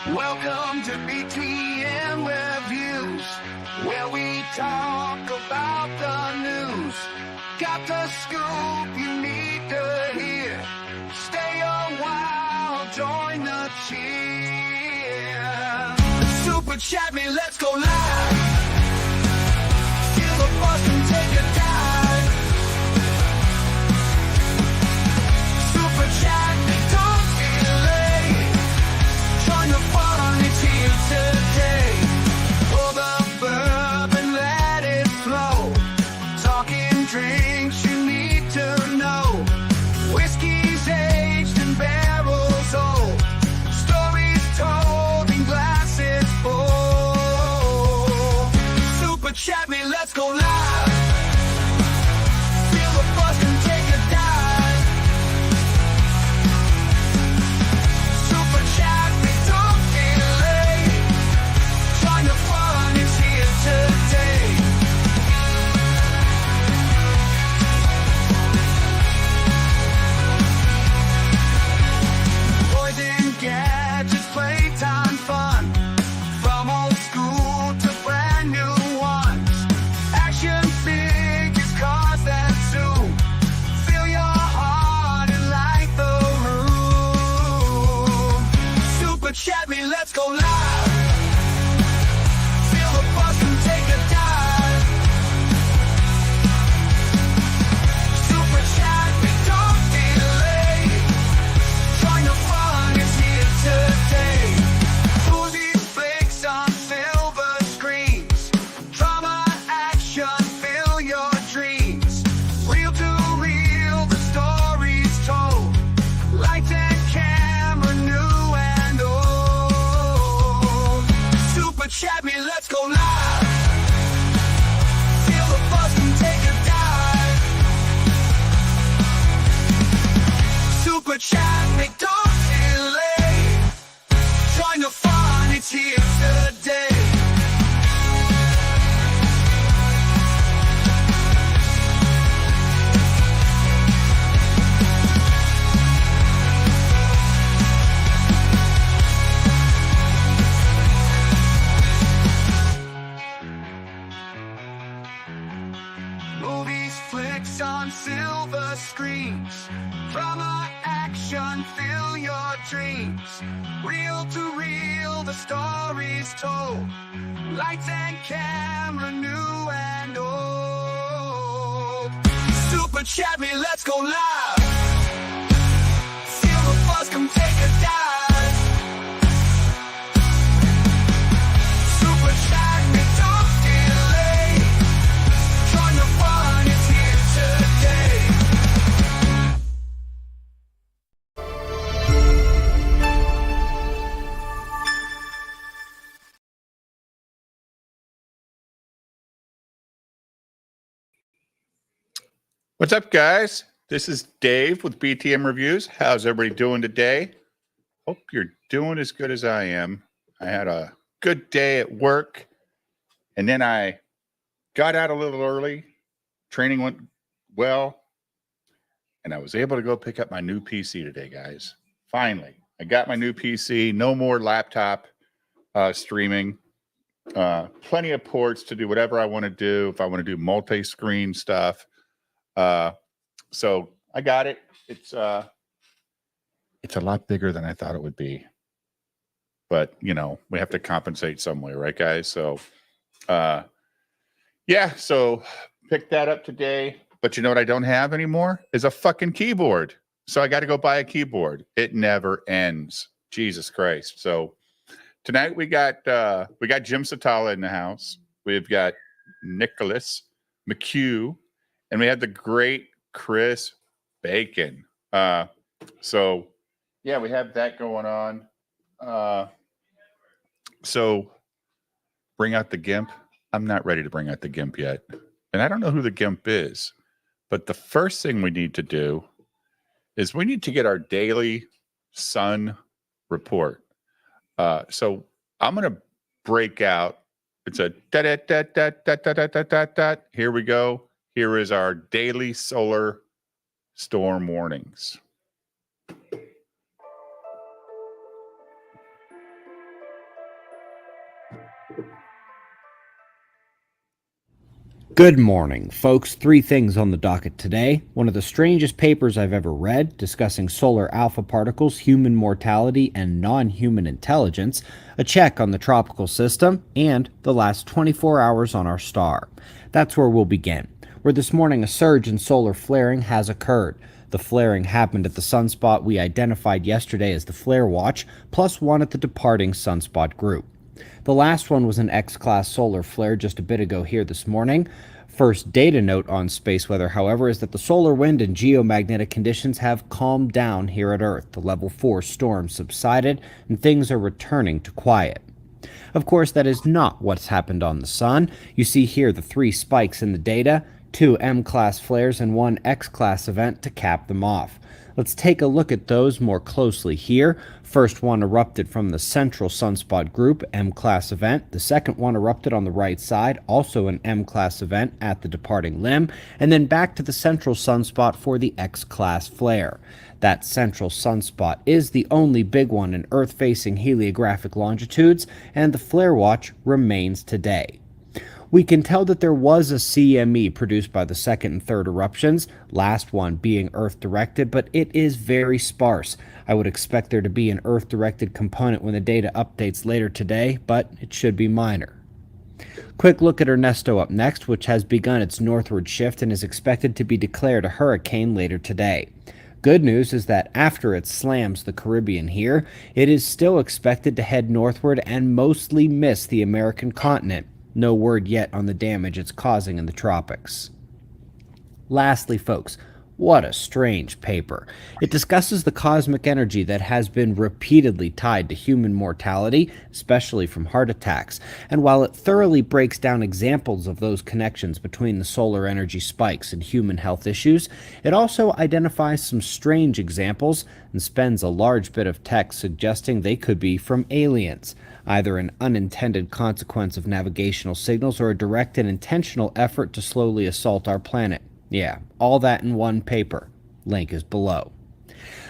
Welcome to BTM Reviews, where we talk about the news. Got the scoop you need to hear. Stay a while, join the cheer. Super chat me, let's go live. Feel the buzz and take a dive. Super chat me, don't be late. Join the fun, it's here today. Pour the verb and let it flow. Talking drinks you need to know. Whiskey's aged and barrels old. Stories told in glasses full. Super chat me, let's go live. Feel the buzz and take a dive. Super chat me, don't be late. Join the fun, it's here today. Boys and gadgets, playtime fun. From old school to brand new ones. Action figures, cars that zoom. Fill your heart and light the room. Super chat me, let's go live. Feel the buzz and take a dive. Super chat me, don't be late. Join the fun, it's here today. Movies, flicks on silver screens. Drama, action, fill your dreams. Real to real, the stories told. Lights and camera, new and old. Super chat me, let's go live. Feel the buzz and take a dive. Super chat me, don't be late. Join the fun, it's here today. Movies, flicks on silver screens. Drama, action, fill your dreams. Real to real, the stories told. Lights and camera, new and old. Super chat me, let's go live. Feel the buzz, come take a dive. Super chat me, don't delay. Join the fun, it's here today. What's up, guys? This is Dave with BTM Reviews. How's everybody doing today? Hope you're doing as good as I am. I had a good day at work, and then I got out a little early. Training went well, and I was able to go pick up my new PC today, guys. Finally, I got my new PC. No more laptop streaming. Plenty of ports to do whatever I want to do. If I want to do multi-screen stuff. So I got it. It's a lot bigger than I thought it would be, but you know, we have to compensate some way, right, guys? So, yeah, so picked that up today, but you know what I don't have anymore is a fucking keyboard. So I got to go buy a keyboard. It never ends. Jesus Christ. So tonight we got Jim Satala in the house. We've got Nicholas McHugh. And we had the great Chris Bacon. So, yeah, we have that going on. So, bring out the GIMP. I'm not ready to bring out the GIMP yet. And I don't know who the GIMP is. But the first thing we need to do is we need to get our daily sun report. So, I'm going to break out. It's a da-da-da-da-da-da-da-da-da. Here we go. Here is our daily solar storm warnings. Good morning, folks. Three things on the docket today. One of the strangest papers I've ever read discussing solar alpha particles, human mortality, and non-human intelligence, a check on the tropical system, and the last 24 hours on our star. That's where we'll begin, where this morning a surge in solar flaring has occurred. The flaring happened at the sunspot we identified yesterday as the flare watch, plus one at the departing sunspot group. The last one was an X-class solar flare just a bit ago here this morning. First data note on space weather, however, is that the solar wind and geomagnetic conditions have calmed down here at Earth. The level 4 storm subsided, and things are returning to quiet. Of course, that is not what's happened on the Sun. You see here the three spikes in the data, 2 M-class flares and 1 X-class event to cap them off. Let's take a look at those more closely here. First one erupted from the central sunspot group, M-class event. The second one erupted on the right side, also an M-class event at the departing limb, and then back to the central sunspot for the X-class flare. That central sunspot is the only big one in Earth-facing heliographic longitudes, and the flare watch remains today. We can tell that there was a CME produced by the second and third eruptions, last one being Earth-directed, but it is very sparse. I would expect there to be an Earth-directed component when the data updates later today, but it should be minor. Quick look at Ernesto up next, which has begun its northward shift and is expected to be declared a hurricane later today. Good news is that after it slams the Caribbean here, it is still expected to head northward and mostly miss the American continent. No word yet on the damage it's causing in the tropics. Lastly, folks, what a strange paper. It discusses the cosmic energy that has been repeatedly tied to human mortality, especially from heart attacks. And while it thoroughly breaks down examples of those connections between the solar energy spikes and human health issues, it also identifies some strange examples and spends a large bit of text suggesting they could be from aliens, either an unintended consequence of navigational signals or a direct and intentional effort to slowly assault our planet. Yeah, all that in one paper. Link is below.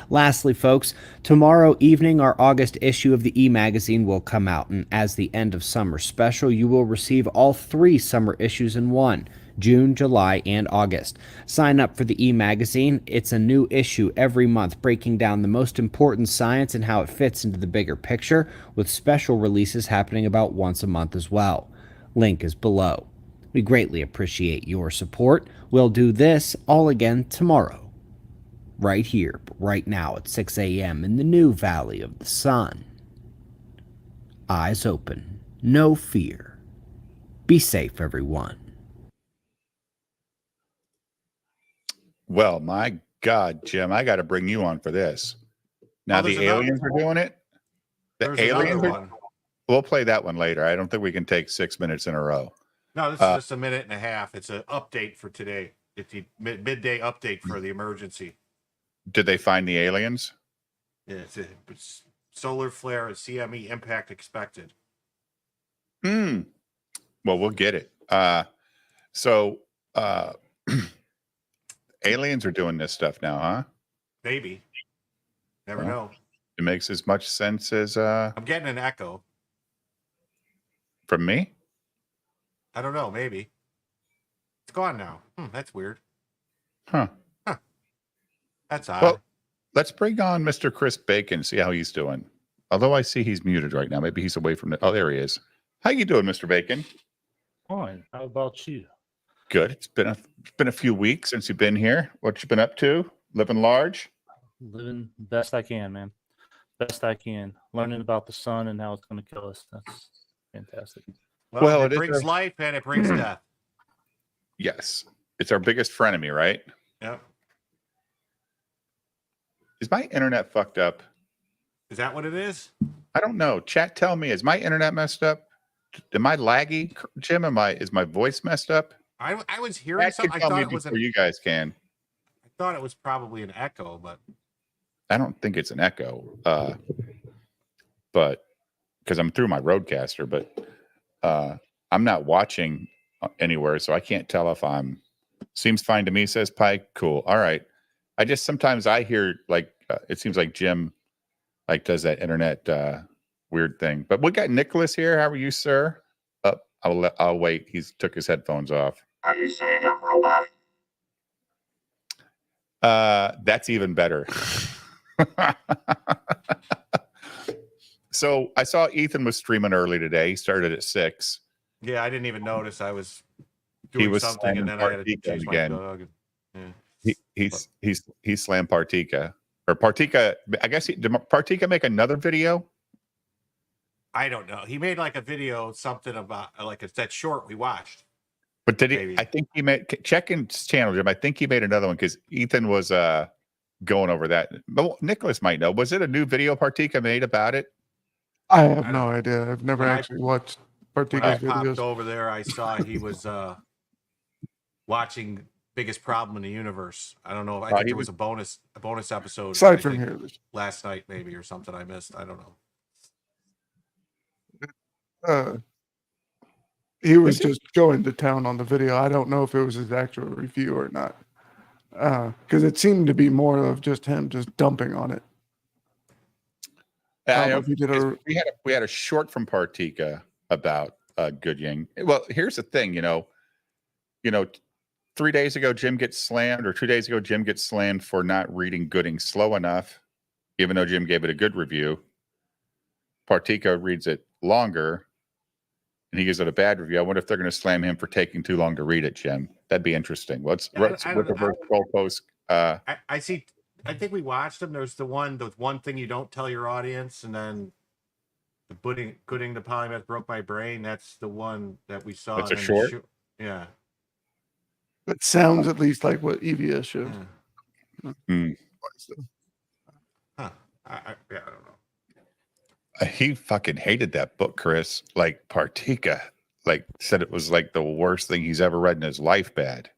Lastly, folks, tomorrow evening our August issue of the e-magazine will come out, and as the end of summer special, you will receive all 3 summer issues in one: June, July, and August. Sign up for the e-magazine. It's a new issue every month breaking down the most important science and how it fits into the bigger picture, with special releases happening about once a month as well. Link is below. We greatly appreciate your support. We'll do this all again tomorrow, right here, right now at 6 a.m. in the new Valley of the Sun. Eyes open, no fear. Be safe, everyone. Well, my God, Jim, I got to bring you on for this. Now the aliens are doing it. The aliens are. We'll play that one later. I don't think we can take 6 minutes in a row. No, this is just a minute and a half. It's an update for today. It's the midday update for the emergency. Did they find the aliens? Yeah, it's solar flare, CME impact expected. Well, we'll get it. So aliens are doing this stuff now, huh? Maybe. Never know. It makes as much sense as I'm getting an echo. From me? I don't know. Maybe. It's gone now. That's weird. Huh. That's odd. Well, let's bring on Mr. Chris Bacon, see how he's doing. Although I see he's muted right now. Maybe he's away from the... Oh, there he is. How you doing, Mr. Bacon? Fine. How about you? Good. It's been a few weeks since you've been here. What you been up to? Living large? Living best I can, man. Best I can. Learning about the sun and how it's going to kill us. That's fantastic. Well, it brings life and it brings death. Yes. It's our biggest frenemy, right? Yep. Is my internet fucked up? Is that what it is? I don't know. Chat, tell me. Is my internet messed up? Am I laggy, Jim? Is my voice messed up? I was hearing something. I thought it was you guys can. I thought it was probably an echo, but I don't think it's an echo. But because I'm through my roadcaster, but I'm not watching anywhere, so I can't tell if I'm. Seems fine to me, says Pike. Cool. All right. I just sometimes I hear like it seems like Jim like does that internet weird thing. But we got Nicholas here. How are you, sir? I'll wait. He's took his headphones off. Are you saying I'm robotic? That's even better. So I saw Ethan was streaming early today. He started at 6. Yeah, I didn't even notice. I was doing was something, and slamming then I had to Partika chase my again. dog. Yeah. He slammed Partika. Or Partika, I guess did Partika make another video? I don't know. He made like a video, something about like it's that short we watched. But did he? Maybe. I think he made, check his channel, Jim. I think he made another one because Ethan was going over that. But Nicholas might know. Was it a new video Partika made about it? I have I no don't- idea. I've never when I- actually watched When I Partika's popped videos. over there, I saw he was watching Biggest Problem in the Universe. I don't know. I think he there was a bonus episode. Aside I from think, here, there's, last night maybe or something I missed. I don't know. he was Is it? just going to town on the video. I don't know if it was his actual review or not, because it seemed to be more of just him just dumping on it. I don't know if he did a. We had a short from Partika about Gooding. Well, here's the thing, 3 days ago Jim gets slammed, or 2 days ago Jim gets slammed for not reading Gooding slow enough, even though Jim gave it a good review. Partika reads it longer, and he gives it a bad review. I wonder if they're going to slam him for taking too long to read it, Jim. That'd be interesting. What's Yeah, what's I what the don't know. first goalpost? I see. I think we watched them. There's the one thing you don't tell your audience, and then the Gooding the Polymath broke my brain. That's the one that we saw. That's a and then the short? Yeah. It sounds at least like what EVS shows. Yeah. Huh. I don't know. He fucking hated that book, Chris. Like Partika, like said it was like the worst thing he's ever read in his life. Bad.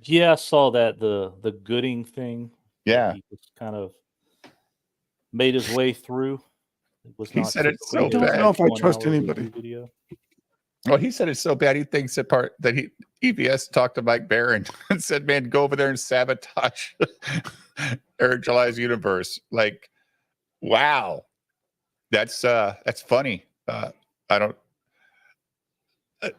Yeah, I saw that the Gooding thing. Yeah. He just kind of made his way through. It was He not said it's so I don't bad. know if I 1 trust hour anybody. Video. Well, he said it's so bad. He thinks that EVS talked to Mike Barron and said, "Man, go over there and sabotage Eric July's universe." Like, wow, that's funny. I don't. I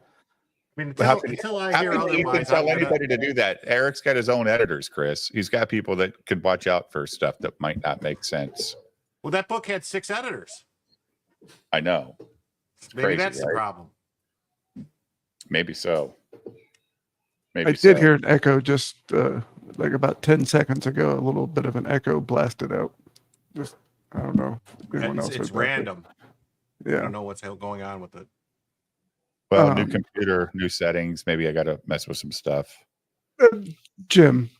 mean, How until I How hear can Ethan otherwise, tell anybody to do that? Eric's got his own editors, Chris. He's got people that could watch out for stuff that might not make sense. Well, that book had 6 editors. I know. Maybe crazy, that's the right? problem. Maybe so. I did hear an echo just like about 10 seconds ago. A little bit of an echo blasted out. Just I don't know. If anyone else It's heard that, but random. I Yeah. don't know what's going on with it. Well, new Um, computer, new settings. Maybe I got to mess with some stuff. Jim,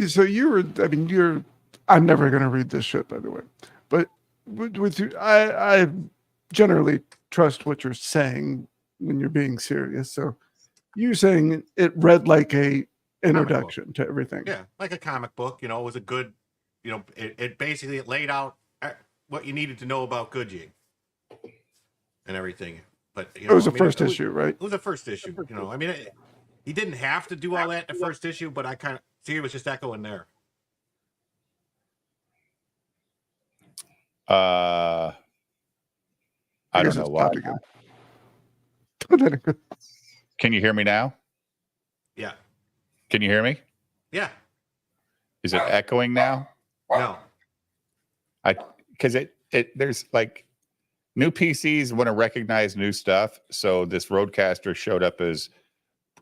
so you're. I'm never going to read this shit, by the way. But with you, I generally trust what you're saying when you're being serious. So you saying it read like a introduction to everything. Yeah, like a comic book. It was a good. It basically laid out what you needed to know about Gooding and everything. But It was the first issue, right? It was the first issue. He didn't have to do all that in the first issue, but I kind of see it was just echoing there. I don't guess know it's why. popped again. Can you hear me now? Yeah. Can you hear me? Yeah. Is it echoing now? No. Because there's like new PCs want to recognize new stuff. So this Rodecaster showed up as,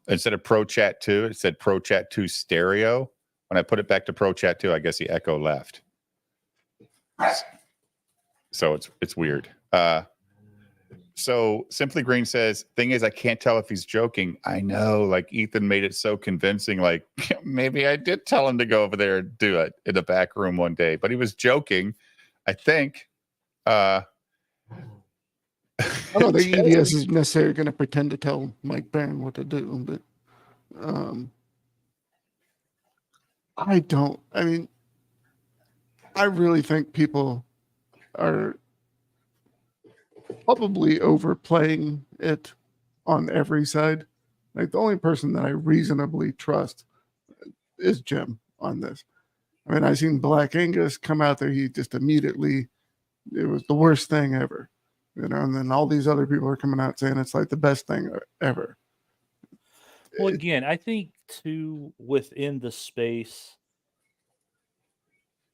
instead of Pro Chat 2, it said Pro Chat 2 stereo. When I put it back to Pro Chat 2, I guess the echo left. So it's weird. So Simply Green says, thing is, I can't tell if he's joking. I know, like Ethan made it so convincing. Like maybe I did tell him to go over there and do it in the back room one day, but he was joking, I think. I don't think EVS is necessarily going to pretend to tell Mike Barron what to do, but I really think people are probably overplaying it on every side. Like the only person that I reasonably trust is Jim on this. I mean, I seen Black Angus come out there. He just immediately, it was the worst thing ever, and then all these other people are coming out saying it's like the best thing ever. Well, again, I think too within the space,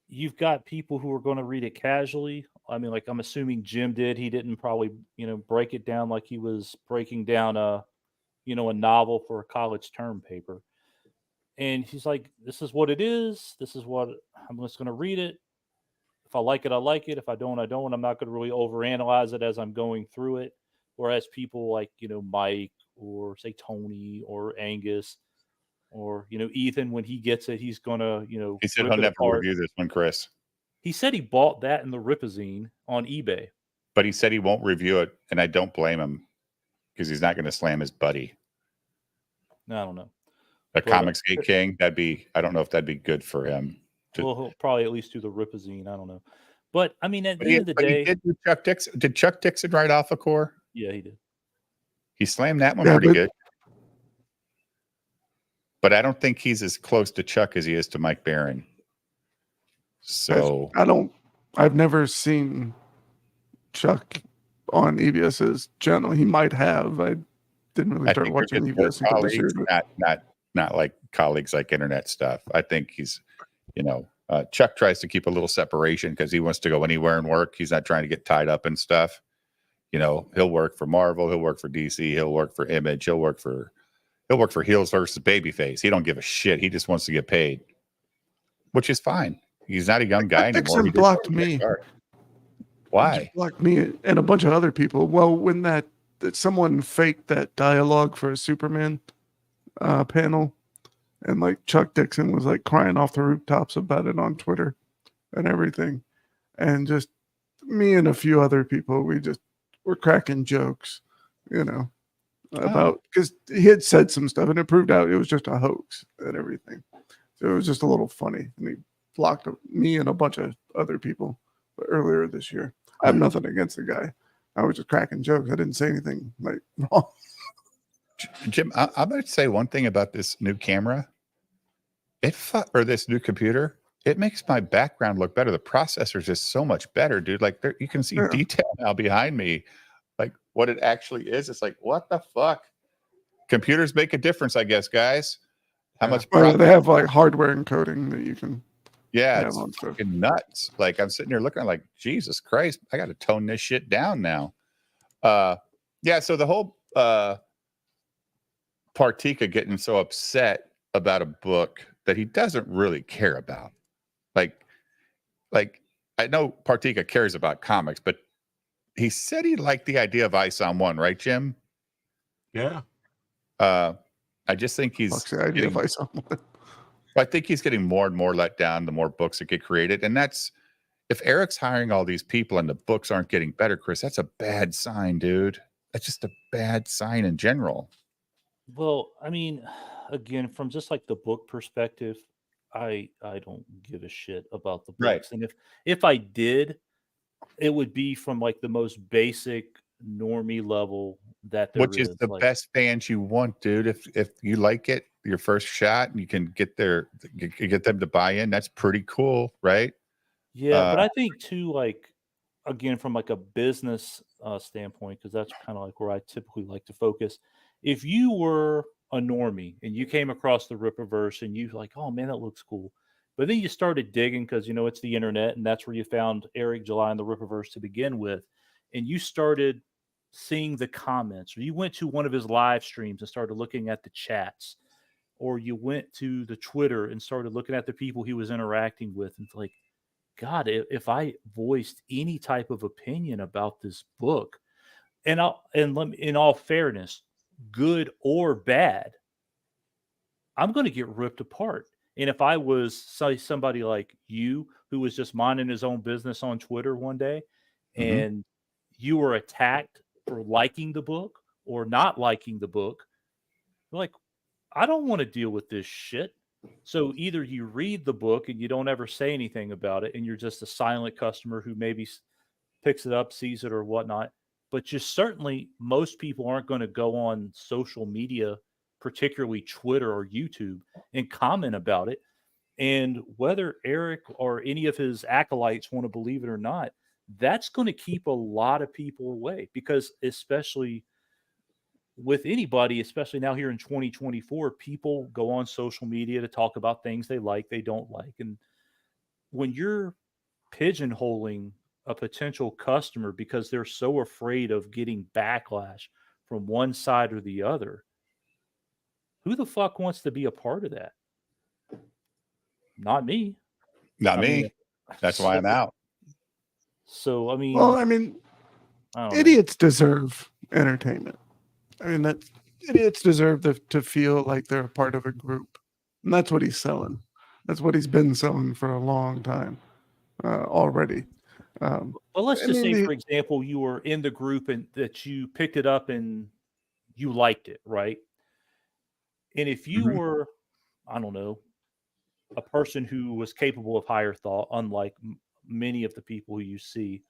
you've got people who are going to read it casually. I mean, like I'm assuming Jim did. He didn't probably, break it down like he was breaking down a novel for a college term paper. And he's like, "This is what it is. This is what I'm just going to read it. If I like it, I like it. If I don't, I don't. I'm not going to really overanalyze it as I'm going through it." Whereas people like, Mike or say Tony or Angus or, Ethan, when he gets it, he's going to, He said rip he'll it never apart. review this one, Chris. He said he bought that in the Ripazine on eBay. But he said he won't review it, and I don't blame him because he's not going to slam his buddy. I don't know. A But, Comics Gate King, I don't know if that'd be good for him. Well, he'll probably at least do the Ripazine. I don't know. But, I mean, at But the end of the day. he did do Chuck Dixon. Did Chuck Dixon write Alpha Core? Yeah, he did. He slammed that one Yeah, pretty but- good. But I don't think he's as close to Chuck as he is to Mike Barron. So I've never seen Chuck on EBS's channel. He might have. I didn't really I start think they're watching just more EBS until this year. colleagues, not like colleagues like internet stuff. I think he's, Chuck tries to keep a little separation because he wants to go anywhere and work. He's not trying to get tied up in stuff. He'll work for Marvel, he'll work for DC, he'll work for Image, he'll work for Heels versus Babyface. He don't give a shit. He just wants to get paid, which is fine. He's not a young guy anymore. Dixon He just blocked wants to me. start. He Why? just blocked me and a bunch of other people. Well, when that someone faked that dialogue for a Superman panel, and like Chuck Dixon was like crying off the rooftops about it on Twitter and everything, and just me and a few other people, we're cracking jokes, about because he had said some stuff and it proved out it was just a hoax and everything. So it was just a little funny, and he blocked me and a bunch of other people earlier this year. I have nothing against the guy. I was just cracking jokes. I didn't say anything like wrong. Jim, I'm going to say one thing about this new camera. Or this new computer. It makes my background look better. The processor is just so much better, dude. Like you can see detail now behind me, like what it actually is. It's like, what the fuck? Computers make a difference, I guess, guys. How much? Well, they have like hardware encoding that you can. Yeah, Yeah, it's on stuff. fucking nuts. Like I'm sitting here looking like, Jesus Christ, I got to tone this shit down now. Yeah. So the whole Partika getting so upset about a book that he doesn't really care about. Like I know Partika cares about comics, but he said he liked the idea of Ice on One, right, Jim? Yeah. I just think he's Fuck's the idea getting, of someone. I think he's getting more and more let down the more books that get created. And that's, if Eric's hiring all these people and the books aren't getting better, Chris, that's a bad sign, dude. That's just a bad sign in general. Well, I mean, again, from just like the book perspective, I don't give a shit about the books. Right. And if I did, it would be from like the most basic normie level that there Which is the like, best fans you want, dude. If you like it, your first shot, and you can get them to buy in, that's pretty cool, right? Yeah, but I think too, like again, from like a business standpoint, because that's kind of like where I typically like to focus. If you were a normie and you came across the Rippaverse and you like, oh man, that looks cool, but then you started digging because it's the internet and that's where you found Eric July and the Rippaverse to begin with, and you started seeing the comments, or you went to one of his live streams and started looking at the chats, or you went to the Twitter and started looking at the people he was interacting with, and like, God, if I voiced any type of opinion about this book, and in all fairness, good or bad, I'm going to get ripped apart. And if I was somebody like you who was just minding his own business on Twitter one day, and you were attacked for liking the book or not liking the book, like, I don't want to deal with this shit. So either you read the book and you don't ever say anything about it, and you're just a silent customer who maybe picks it up, sees it or whatnot. But just certainly most people aren't going to go on social media, particularly Twitter or YouTube, and comment about it. And whether Eric or any of his acolytes want to believe it or not, that's going to keep a lot of people away, because especially with anybody, especially now here in 2024, people go on social media to talk about things they like, they don't like. And when you're pigeonholing a potential customer because they're so afraid of getting backlash from one side or the other, who the fuck wants to be a part of that? Not me. Not I mean, me. That's why I'm out. So, I mean, Well, I mean, I don't know. idiots deserve entertainment. I mean, that idiots deserve to feel like they're a part of a group, and that's what he's selling. That's what he's been selling for a long time already. Well, let's I just mean, say, for example, you were in the group and that you picked it up and you liked it, right? And if you Mhm. were, I don't know, a person who was capable of higher thought, unlike many of the people who you see,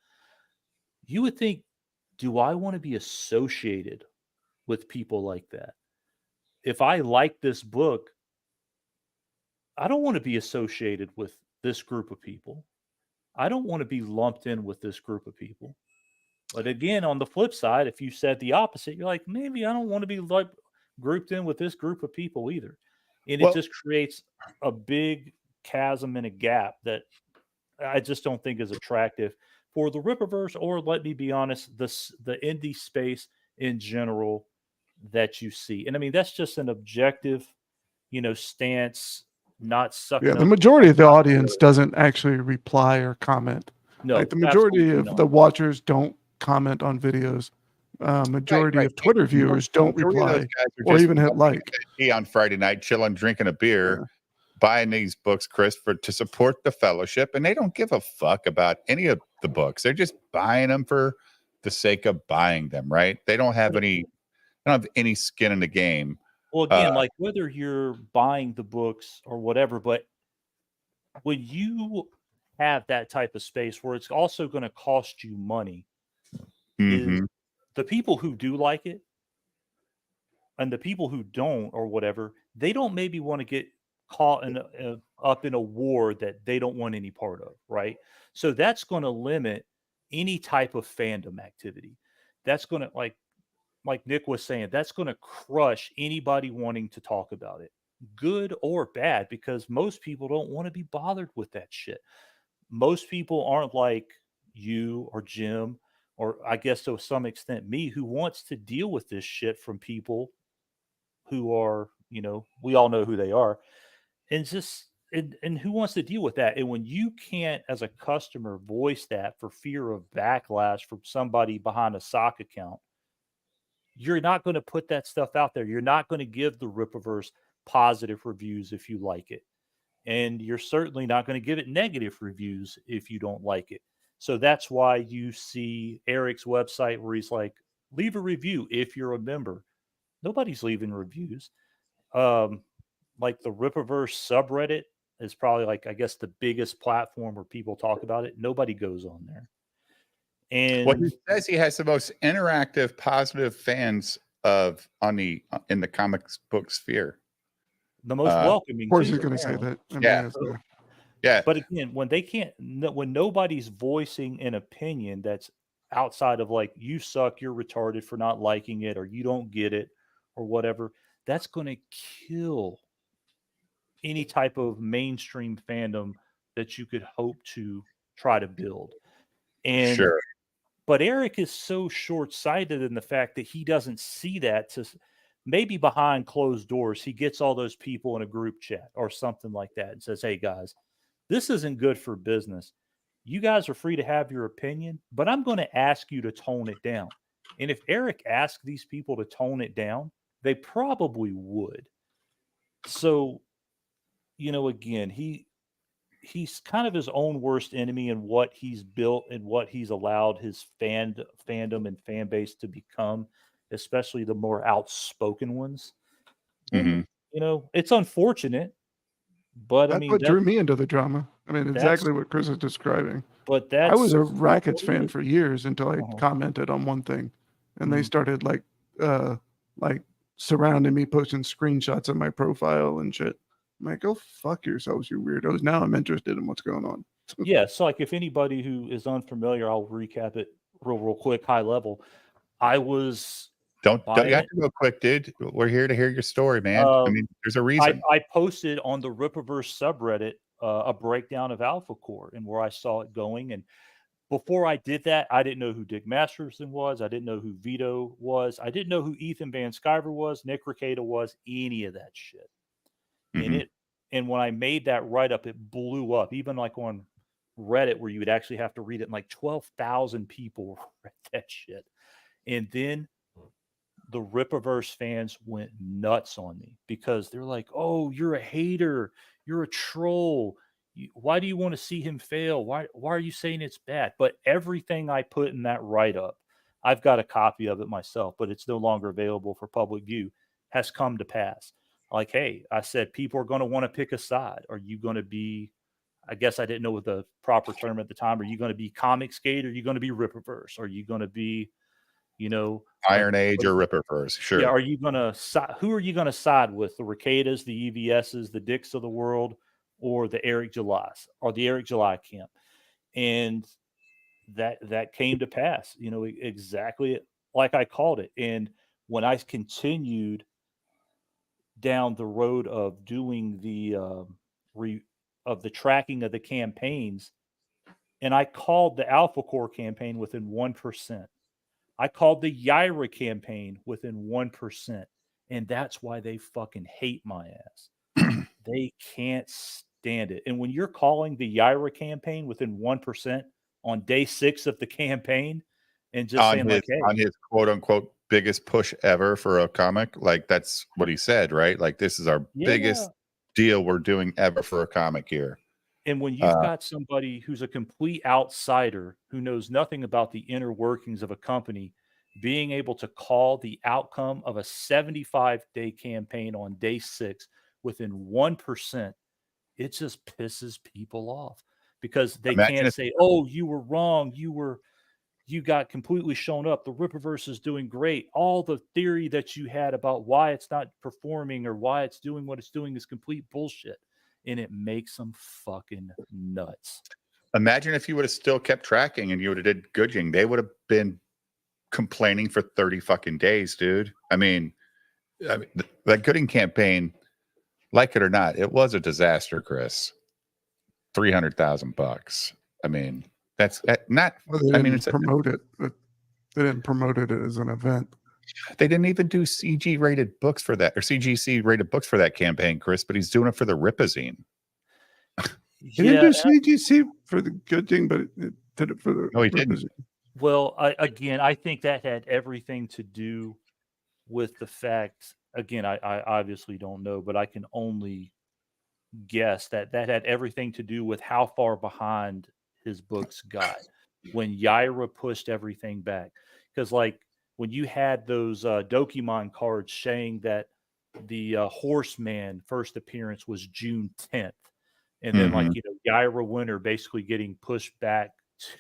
you would think, do I want to be associated with people like that? If I like this book, I don't want to be associated with this group of people. I don't want to be lumped in with this group of people. But again, on the flip side, if you said the opposite, you're like, maybe I don't want to be like grouped in with this group of people either. And it Well, just creates a big chasm and a gap that I just don't think is attractive for the Rippaverse, or let me be honest, the indie space in general that you see. And I mean, that's just an objective, stance, not yeah, sucking the up. majority of the audience doesn't actually reply or comment. Like No, the majority absolutely of not. the watchers don't comment on videos. Majority right. of Twitter viewers don't Majority of those reply guys are or just even hit having like. tea on Friday night, chilling, drinking a beer, Yeah. buying these books, Chris, to support the fellowship, and they don't give a fuck about any of the books. They're just buying them for the sake of buying them, right? They don't have any skin in the game. Well, again, like whether you're buying the books or whatever, but when you have that type of space where it's also going to cost you money, is Mhm. the people who do like it and the people who don't or whatever, they don't maybe want to get caught up in a war that they don't want any part of, right? So that's going to limit any type of fandom activity. That's going to like Nick was saying, that's going to crush anybody wanting to talk about it, good or bad, because most people don't want to be bothered with that shit. Most people aren't like you or Jim, or I guess to some extent me, who wants to deal with this shit from people who are, we all know who they are, and just and who wants to deal with that. And when you can't, as a customer, voice that for fear of backlash from somebody behind a sock account, you're not going to put that stuff out there. You're not going to give the Rippaverse positive reviews if you like it. And you're certainly not going to give it negative reviews if you don't like it. So that's why you see Eric's website where he's like, leave a review if you're a member. Nobody's leaving reviews. Like the Rippaverse subreddit is probably like, I guess, the biggest platform where people talk about it. Nobody goes on there. Well, And he says he has the most interactive, positive fans in the comics book sphere. the most Of welcoming, course, too, he's going to say apparently. that. I mean, Yeah. yes, Yeah. But again, when they can't, when nobody's voicing an opinion that's outside of like, you suck, you're retarded for not liking it, or you don't get it, or whatever, that's going to kill any type of mainstream fandom that you could hope to try to build. And, Sure. but Eric is so short sighted in the fact that he doesn't see that to maybe behind closed doors, he gets all those people in a group chat or something like that and says, hey guys, this isn't good for business. You guys are free to have your opinion, but I'm going to ask you to tone it down. And if Eric asked these people to tone it down, they probably would. So, again, he's kind of his own worst enemy in what he's built and what he's allowed his fandom and fan base to become, especially the more outspoken ones. And, Mhm. it's unfortunate, but I that's mean, what drew me into the drama. I mean, that's, exactly what Chris is describing. but I was that's, a Rackets fan for years until I uh-huh. commented on one thing, and they Mhm. started like surrounding me, posting screenshots of my profile and shit. I'm like, go fuck yourselves, you weirdos. Now I'm interested in what's going on. Yeah. So, like, if anybody who is unfamiliar, I'll recap it real quick, high level. I was Don't Buy you have it. to go quick, dude. We're here to hear your story, man. I mean, there's a reason. I posted on the Rippaverse subreddit a breakdown of Alpha Core and where I saw it going. And before I did that, I didn't know who Dick Masterson was. I didn't know who Vito was. I didn't know who Ethan Van Sciver was, Nick Rekieta was, any of that shit. Mhm. And when I made that write up, it blew up. Even like on Reddit, where you would actually have to read it, and like 12,000 people read that shit. And then the Rippaverse fans went nuts on me because they're like, "Oh, you're a hater. You're a troll. Why do you want to see him fail? Why are you saying it's bad?" But everything I put in that write up, I've got a copy of it myself, but it's no longer available for public view, has come to pass. Like, hey, I said people are going to want to pick a side. Are you going to be, I guess I didn't know what the proper term at the time. Are you going to be Comic Skate? Or are you going to be Rippaverse? Are you going to be, like, Iron Age or Rippaverse, yeah, sure. are you gonna who are you gonna side with? The Reketas, the EVSs, the Dicks of the world, or the Eric July's, or the Eric July camp? And that came to pass, exactly like I called it. And when I continued down the road of doing the of the tracking of the campaigns, and I called the Alpha Core campaign within 1%. I called the Yaira campaign within 1%. And that's why they fucking hate my ass. They can't stand it. And when you're calling the Yaira campaign within 1% on day 6 of the campaign and just saying like, hey, On his quote unquote biggest push ever for a comic, like that's what he said, right? Like this is our biggest yeah. deal we're doing ever for a comic here. And when you've got somebody who's a complete outsider who knows nothing about the inner workings of a company, being able to call the outcome of a 75-day campaign on day 6 within 1%, it just pisses people off because they Imagine can't if say, "Oh, you were wrong. You got completely shown up. The Rippaverse is doing great. All the theory that you had about why it's not performing or why it's doing what it's doing is complete bullshit." And it makes them fucking nuts. imagine if you would have still kept tracking and you would have did Gooding, they would have been complaining for 30 fucking days, dude. I mean that Gooding campaign, like it or not, it was a disaster, Chris. $300,000. I mean, that's not. Well, they I mean, didn't promote it. But they didn't promote it as an event. they didn't even do CG rated books for that or CGC rated books for that campaign, Chris. But he's doing it for the Ripazine. He didn't Yeah. do CGC for the good thing, but it did it for the. No, he didn't. Well, I think that had everything to do with the fact. Again, I obviously don't know, but I can only guess that had everything to do with how far behind his books got when Yaira pushed everything back. Because like when you had those Dokimon cards saying that the Horseman first appearance was June 10th, and then like Yaira Winter basically getting pushed back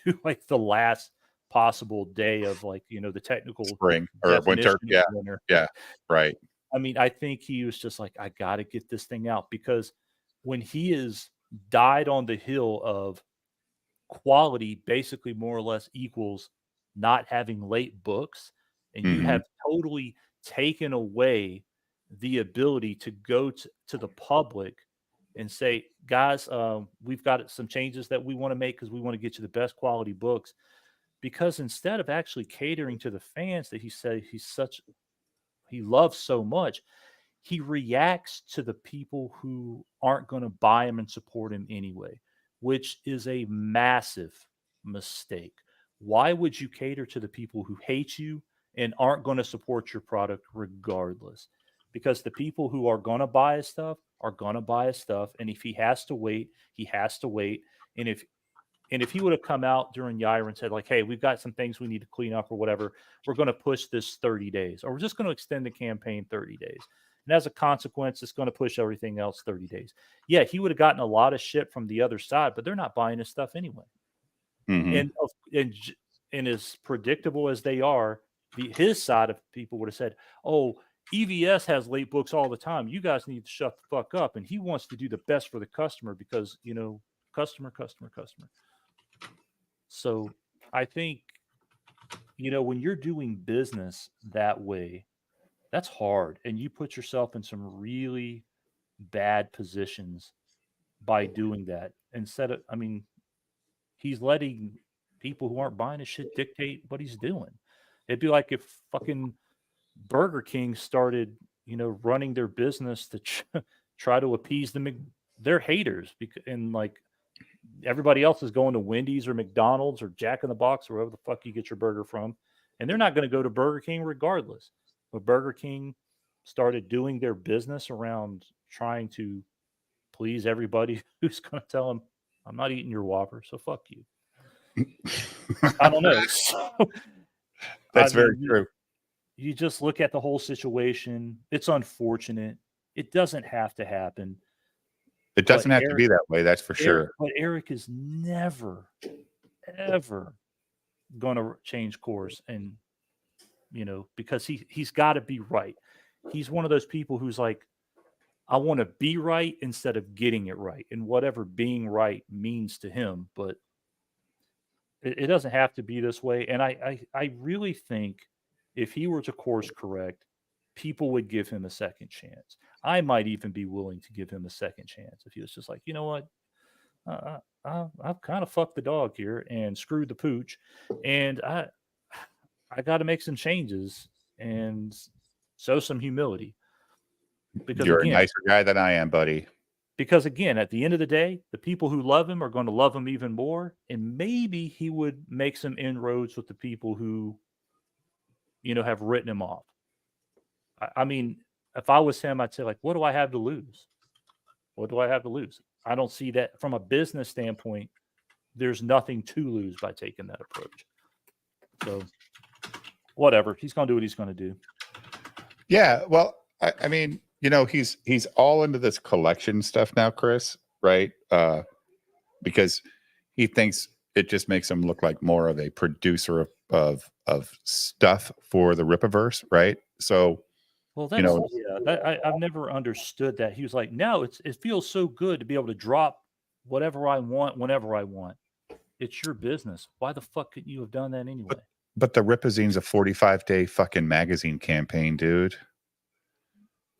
to like the last possible day of like the technical Spring or winter. definition of Yeah. winter. Yeah. Right. I mean, I think he was just like, I got to get this thing out because when he is died on the hill of quality, basically more or less equals not having late books, and you have totally taken away the ability to go to the public and say, guys, we've got some changes that we want to make because we want to get you the best quality books. Because instead of actually catering to the fans that he loves so much, he reacts to the people who aren't going to buy him and support him anyway, which is a massive mistake. Why would you cater to the people who hate you and aren't going to support your product regardless? Because the people who are going to buy his stuff are going to buy his stuff. And if he has to wait, he has to wait. And if he would have come out during Yaira and said, like, hey, we've got some things we need to clean up or whatever, we're going to push this 30 days, or we're just going to extend the campaign 30 days. And as a consequence, it's going to push everything else 30 days. Yeah, he would have gotten a lot of shit from the other side, but they're not buying his stuff anyway. And as predictable as they are, his side of people would have said, oh, EVS has late books all the time. You guys need to shut the fuck up. And he wants to do the best for the customer because, customer. So I think, when you're doing business that way, that's hard. And you put yourself in some really bad positions by doing that. Instead of, I mean, he's letting people who aren't buying his shit dictate what he's doing. It'd be like if fucking Burger King started, running their business to try to appease their haters, and like everybody else is going to Wendy's or McDonald's or Jack in the Box or wherever the fuck you get your burger from, and they're not going to go to Burger King regardless. But Burger King started doing their business around trying to please everybody who's going to tell them, "I'm not eating your Whopper, so fuck you." I don't know. That's very true. You just look at the whole situation. It's unfortunate. It doesn't have to happen. It doesn't have to be that way. That's for sure. But Eric is never, ever going to change course. And, because he's got to be right. He's one of those people who's like, I want to be right instead of getting it right. And whatever being right means to him. But it doesn't have to be this way. And I really think if he were to course correct, people would give him a second chance. I might even be willing to give him a second chance if he was just like, you know what, I've kind of fucked the dog here and screwed the pooch, and I got to make some changes and show some humility. Because you're a nicer guy than I am, buddy. Because again, at the end of the day, the people who love him are going to love him even more, and maybe he would make some inroads with the people who, have written him off. I mean, if I was him, I'd say, like, what do I have to lose? What do I have to lose? I don't see that from a business standpoint. There's nothing to lose by taking that approach. So, whatever. He's going to do what he's going to do. Yeah. Well, I mean, he's all into this collection stuff now, Chris, right? Because he thinks it just makes him look like more of a producer of stuff for the Rippaverse, right? So, well, that's, I've never understood that. He was like, no, it feels so good to be able to drop whatever I want whenever I want. It's your business. Why the fuck couldn't you have done that anyway? But the Ripazine's a 45-day fucking magazine campaign, dude.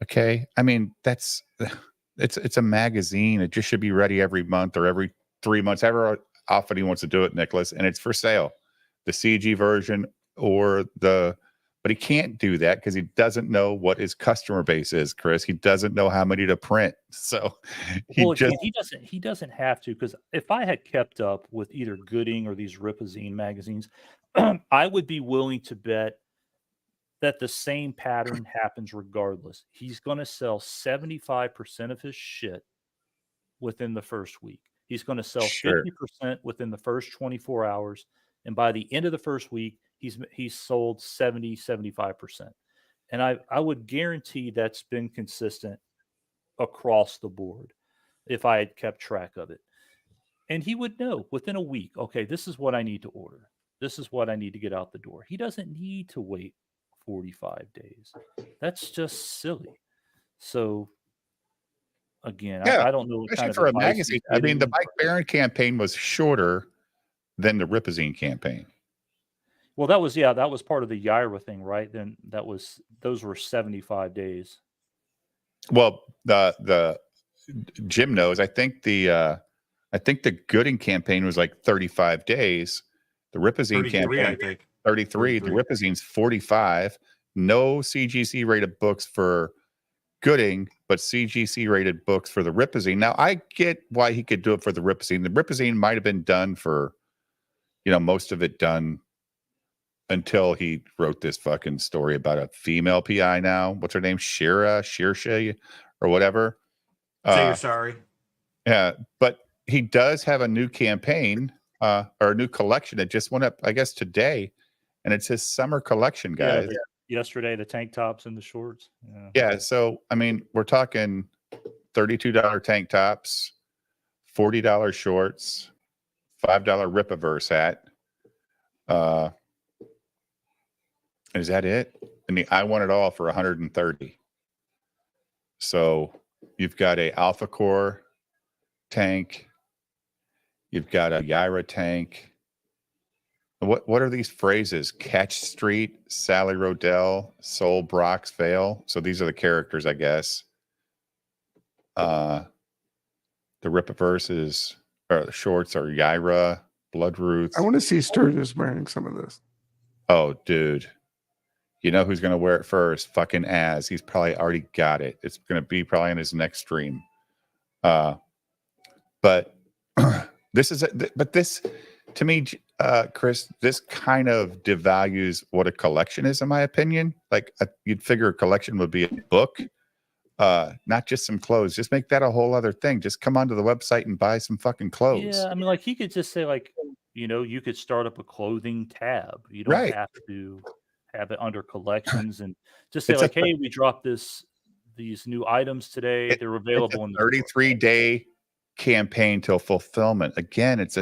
Okay, I mean it's a magazine. It just should be ready every month or every 3 months, however often he wants to do it, Nicholas. And it's for sale, the CG version but he can't do that because he doesn't know what his customer base is, Chris. He doesn't know how many to print, so he doesn't have to. Because if I had kept up with either Gooding or these Ripazine magazines, I would be willing to bet that the same pattern happens regardless. He's going to sell 75% of his shit within the first week. He's going to sell 50% within the first 24 hours. And by the end of the first week, he's sold 75%. And I would guarantee that's been consistent across the board if I had kept track of it. And he would know within a week, okay, this is what I need to order. This is what I need to get out the door. He doesn't need to wait 45 days. That's just silly. So again, I don't know. Especially for a magazine. I mean, the Mike Barron campaign was shorter than the Ripazine campaign. Well, that was part of the Yaira thing, right? Then those were 75 days. Well, the Jim knows. I think the Gooding campaign was like 35 days. The Ripazine campaign, I think. 33. The Ripazine's 45. No CGC rated books for Gooding, but CGC rated books for the Ripazine. Now, I get why he could do it for the Ripazine. The Ripazine might have been done for, most of it done until he wrote this fucking story about a female PI now. What's her name? Shirsha, or whatever. Say you're sorry. Yeah, but he does have a new campaign or a new collection that just went up, I guess, today. And it's his summer collection, guys. Yeah, yesterday, the tank tops and the shorts. Yeah. So, I mean, we're talking $32 tank tops, $40 shorts, $5 Rippaverse hat. Is that it? And I want it all for $130. So you've got a Alpha Core tank. You've got a Yaira tank. what are these phrases? Catch Street, Sally Rodell, Soul Brock's Vale. So these are the characters, I guess. The Rippaverse is, or the shorts are Yaira, Bloodroots. I want to see Sturgis wearing some of this. Oh, dude. You know who's going to wear it first? Fucking Az. He's probably already got it. It's going to be probably in his next stream. But this is, but this, to me, Chris, this kind of devalues what a collection is, in my opinion. Like you'd figure a collection would be a book, not just some clothes. Just make that a whole other thing. Just come onto the website and buy some fucking clothes. Yeah, I mean, like he could just say, like, you know, you could start up a clothing tab. You don't Right. have to have it under collections, and just say It's a like, hey, we dropped these new items today. They're available in the 33-day campaign till fulfillment. Again, it's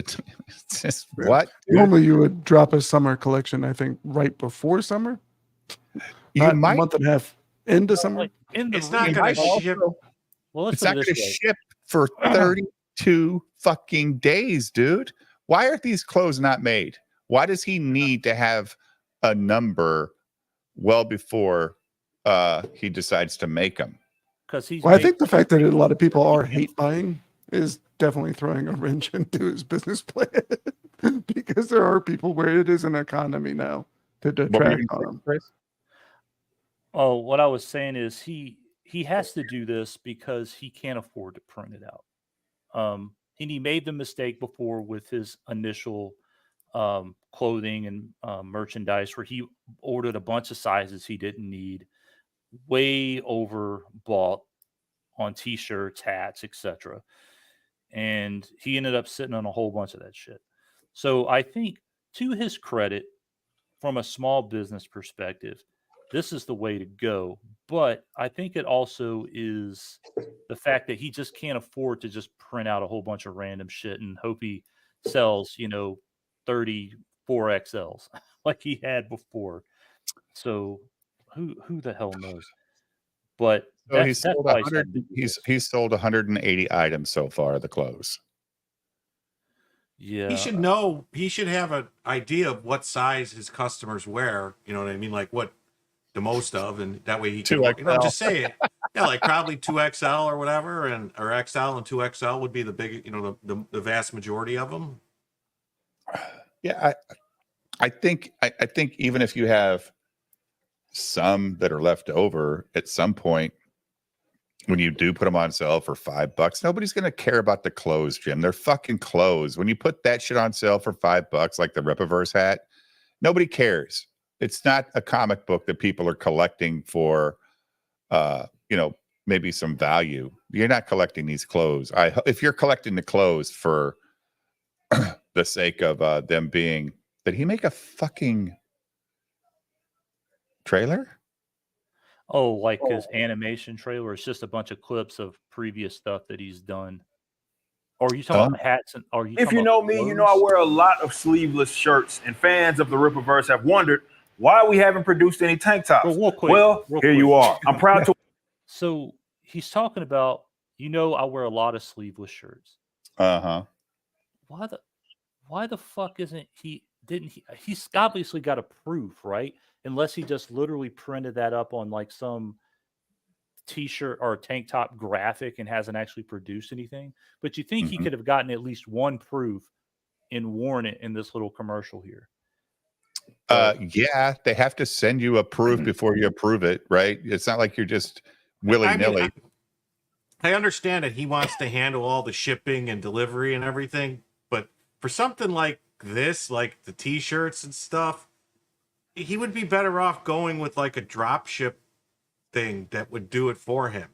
just what? Normally, you would drop a summer collection, I think, right before summer. You Not might. a month and a half into summer. Like in the It's not you going might to also- ship. Well, let's It's put not it going to this way. ship for 32 fucking days, dude. Why are these clothes not made? Why does he need to have a number well before he decides to make them? Because he's. Well, I made- think the fact that a lot of people are hate buying is definitely throwing a wrench into his business plan because there are people where it is an economy now to What were you detract gonna on say, them. Chris? Oh, what I was saying is he has to do this because he can't afford to print it out. And he made the mistake before with his initial clothing and merchandise where he ordered a bunch of sizes he didn't need, way overbought on t-shirts, hats, etc. And he ended up sitting on a whole bunch of that shit. So I think, to his credit, from a small business perspective, this is the way to go. But I think it also is the fact that he just can't afford to just print out a whole bunch of random shit and hope he sells, 34 XLs like he had before. So who the hell knows? But So he's that's sold why he's 100. had to do this. He's sold 180 items so far. The clothes. Yeah. He should know. He should have an idea of what size his customers wear. You know what I mean? Like what the most of, and that way he can. 2XL. Just say it. Yeah, like probably 2XL or whatever, or XL and 2XL would be the big. The vast majority of them. Yeah, I think even if you have some that are left over at some point, when you do put them on sale for $5, nobody's going to care about the clothes, Jim. They're fucking clothes. When you put that shit on sale for $5, like the Rippaverse hat, nobody cares. It's not a comic book that people are collecting for, maybe some value. You're not collecting these clothes. If you're collecting the clothes for the sake of them being, did he make a fucking trailer? Oh, like his animation trailer. It's just a bunch of clips of previous stuff that he's done. Or are you talking about hats? And are you? If talking you about know me, you know I clothes? wear a lot of sleeveless shirts, and fans of the Rippaverse have wondered why we haven't produced any tank tops. Well, real here you quick. are. I'm proud to. So he's talking about, I wear a lot of sleeveless shirts. Uh-huh. Why the fuck isn't he? He's obviously got a proof, right? Unless he just literally printed that up on like some t-shirt or tank top graphic and hasn't actually produced anything. But you think he could have gotten at least one proof and worn it in this little commercial here? Yeah, they have to send you a proof before you approve it, right? It's not like you're just willy-nilly. I understand that he wants to handle all the shipping and delivery and everything, but for something like this, like the t-shirts and stuff, he would be better off going with like a drop ship thing that would do it for him.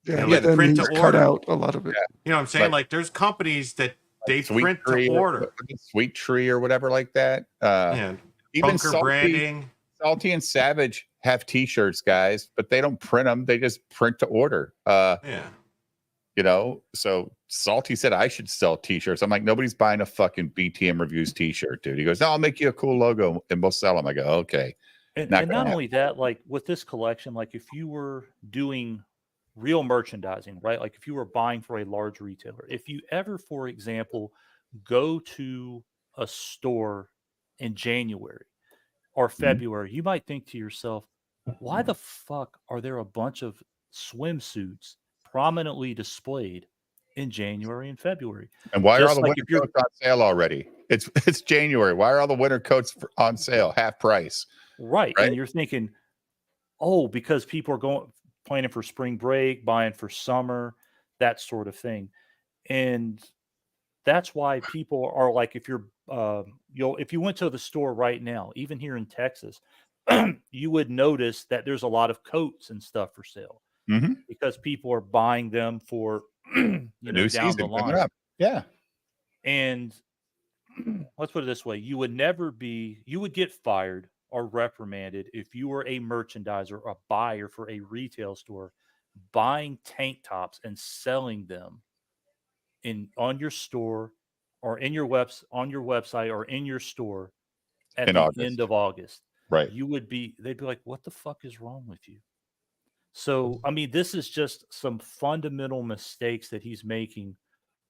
Yeah, like then print he's to cut order. out a lot of it. You know what I'm saying? Like- Like there's companies that they Sweet print Tree, to order. Sweet Tree or whatever like that. Yeah. Even Bunker branding. Salty and Savage have t-shirts, guys, but they don't print them. They just print to order. Yeah. So Salty said I should sell t-shirts. I'm like, nobody's buying a fucking BTM Reviews t-shirt, dude. He goes, no, I'll make you a cool logo and we'll sell them. I go, okay. And Not not gonna only that, like with this collection, like if you were doing real merchandising, right? Like if you were buying for a large retailer, if you ever, for example, go to a store in January or February, you might think to yourself, why the fuck are there a bunch of swimsuits prominently displayed in January and February? And why are all Just the like winter if you're coats on sale already? It's January. Why are all the winter coats on sale, half price? right, Right? and you're thinking, oh, because people are planning for spring break, buying for summer, that sort of thing. And that's why people are like, if you're if you went to the store right now, even here in Texas, you would notice that there's a lot of coats and stuff for sale Mm-hmm. because people are buying them for The new down the season coming line. up. Yeah. And let's put it this way, you would get fired or reprimanded if you were a merchandiser or a buyer for a retail store buying tank tops and selling them on your store or on your website or in your store at In the August. end of August. Right. They'd be like, what the fuck is wrong with you? So, I mean, this is just some fundamental mistakes that he's making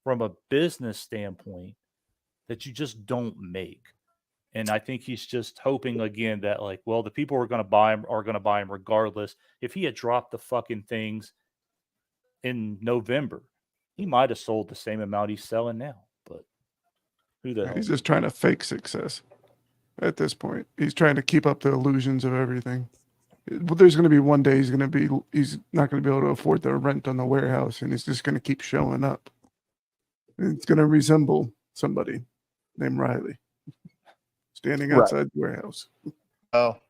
from a business standpoint that you just don't make. And I think he's just hoping again that, like, well, the people who are going to buy him are going to buy him regardless. If he had dropped the fucking things in November, he might have sold the same amount he's selling now. But who the hell? He's just trying to fake success at this point. He's trying to keep up the illusions of everything. But there's going to be one day he's not going to be able to afford the rent on the warehouse, and he's just going to keep showing up. And it's going to resemble somebody named Riley standing outside the warehouse. Well,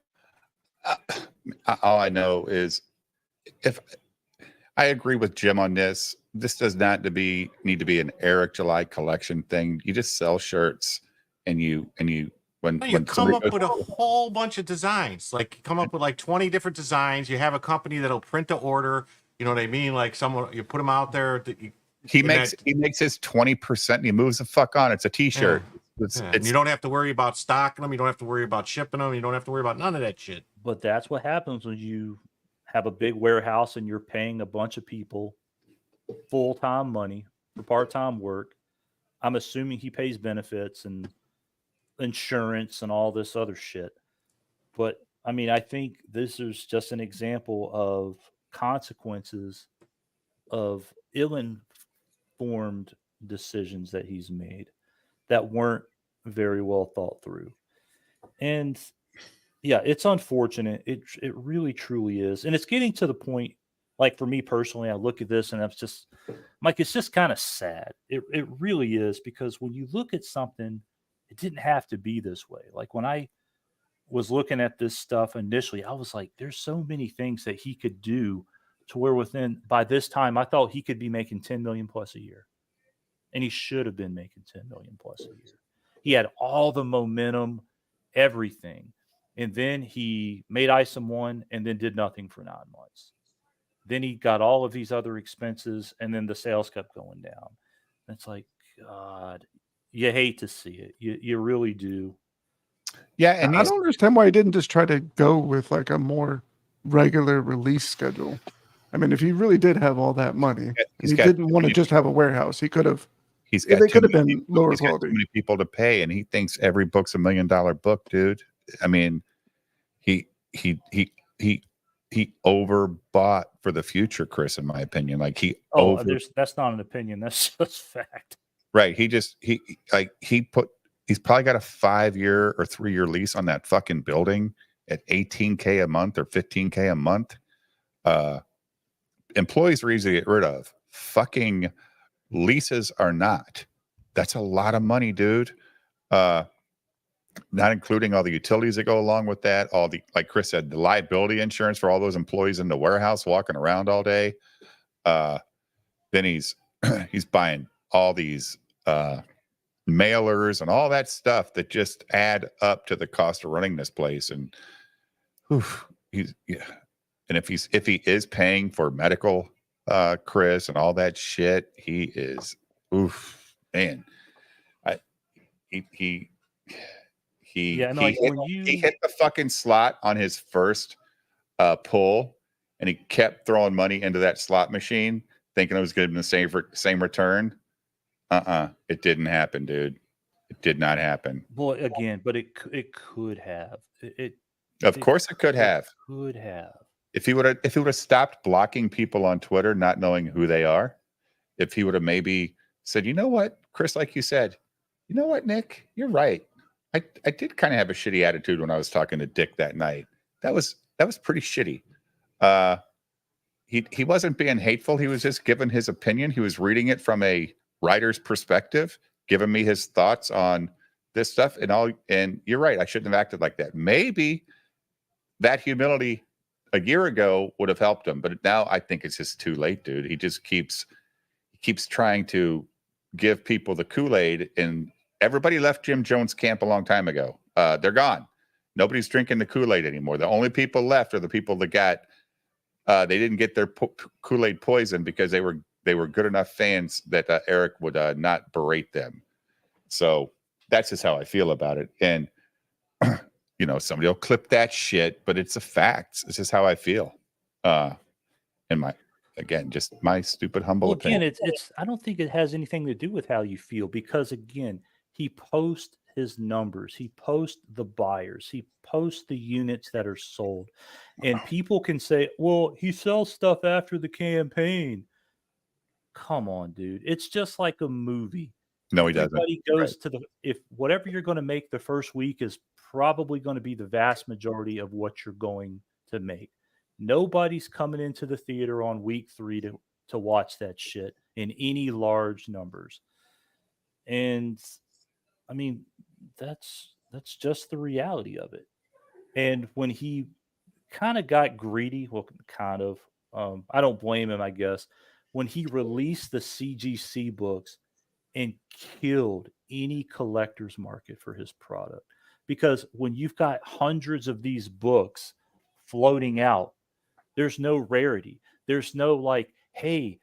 all I know is if I agree with Jim on this, this does not need to be an Eric July collection thing. You just sell shirts and you when come up with a whole bunch of designs. Like come up with like 20 different designs. You have a company that'll print the order. You know what I mean? Like someone, you put them out there. He makes his 20% and he moves the fuck on. It's a t-shirt. Yeah. And you don't have to worry about stocking them. You don't have to worry about shipping them. You don't have to worry about none of that shit. But that's what happens when you have a big warehouse and you're paying a bunch of people full-time money for part-time work. I'm assuming he pays benefits and insurance and all this other shit. But I mean, I think this is just an example of consequences of ill-informed decisions that he's made that weren't very well thought through. And yeah, it's unfortunate. It really truly is. And it's getting to the point, like for me personally, I look at this and I'm just like, it's just kind of sad. It really is, because when you look at something, it didn't have to be this way. Like when I was looking at this stuff initially, I was like, there's so many things that he could do to where by this time, I thought he could be making 10 million plus a year. And he should have been making 10 million plus a year. He had all the momentum, everything. And then he made Isom 1 and then did nothing for 9 months. Then he got all of these other expenses and then the sales kept going down. And it's like, God, you hate to see it. You really do. Yeah, and I don't understand why he didn't just try to go with like a more regular release schedule. I mean, if he really did have all that money, he didn't want to just have a warehouse. He could have. They could have been lower quality. Too many people to pay, and he thinks every book's $1 million book, dude. I mean, he overbought for the future, Chris. In my opinion, like that's not an opinion. That's just fact. Right. He's probably got a 5-year or 3-year lease on that fucking building at $18K a month or $15K a month. Employees are easy to get rid of. Fucking leases are not. That's a lot of money, dude. Not including all the utilities that go along with that. All the, like Chris said, the liability insurance for all those employees in the warehouse walking around all day. Then he's buying all these mailers and all that stuff that just add up to the cost of running this place. And and if he is paying for medical, Chris, and all that shit, he is man. He hit the fucking slot on his first pull, and he kept throwing money into that slot machine, thinking it was going to be the same return. It didn't happen, dude. It did not happen. Well, again, but it could have. Of course, it could have. Could have. If he would have stopped blocking people on Twitter, not knowing who they are, if he would have maybe said, you know what, Chris, like you said, you know what, Nick, you're right. I did kind of have a shitty attitude when I was talking to Dick that night. That was pretty shitty. He wasn't being hateful. He was just giving his opinion. He was reading it from a writer's perspective, giving me his thoughts on this stuff and all. And you're right. I shouldn't have acted like that. Maybe that humility a year ago would have helped him, but now I think it's just too late, dude. He just keeps trying to give people the Kool-Aid, and everybody left Jim Jones' camp a long time ago. They're gone. Nobody's drinking the Kool-Aid anymore. The only people left are the people that got they didn't get their Kool-Aid poisoned because they were good enough fans that Eric would not berate them. So that's just how I feel about it. And you know, somebody will clip that shit, but it's a fact. It's just how I feel. And just my stupid humble opinion. It's I don't think it has anything to do with how you feel, because again, he posts his numbers, he posts the buyers, he posts the units that are sold, and people can say, well, he sells stuff after the campaign. Come on, dude. It's just like a movie. No, he doesn't. Everybody goes to if whatever you're going to make the first week is probably going to be the vast majority of what you're going to make. Nobody's coming into the theater on week 3 to watch that shit in any large numbers. And I mean, that's just the reality of it. And when he kind of got greedy, well, kind of, I don't blame him, I guess, when he released the CGC books and killed any collector's market for his product. Because when you've got hundreds of these books floating out, there's no rarity. There's no like, hey,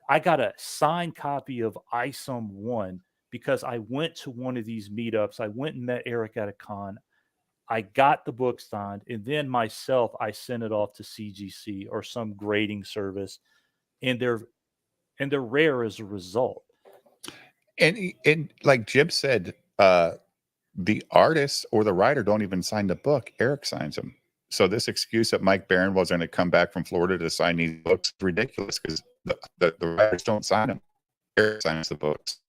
I got a signed copy of ISOM 1 because I went to one of these meetups. I went and met Eric at a con. I got the book signed, and then myself, I sent it off to CGC or some grading service, and they're rare as a result. And like Jib said, the artist or the writer don't even sign the book. Eric signs them. So this excuse that Mike Barron was going to come back from Florida to sign these books is ridiculous because the writers don't sign them. Eric signs the books.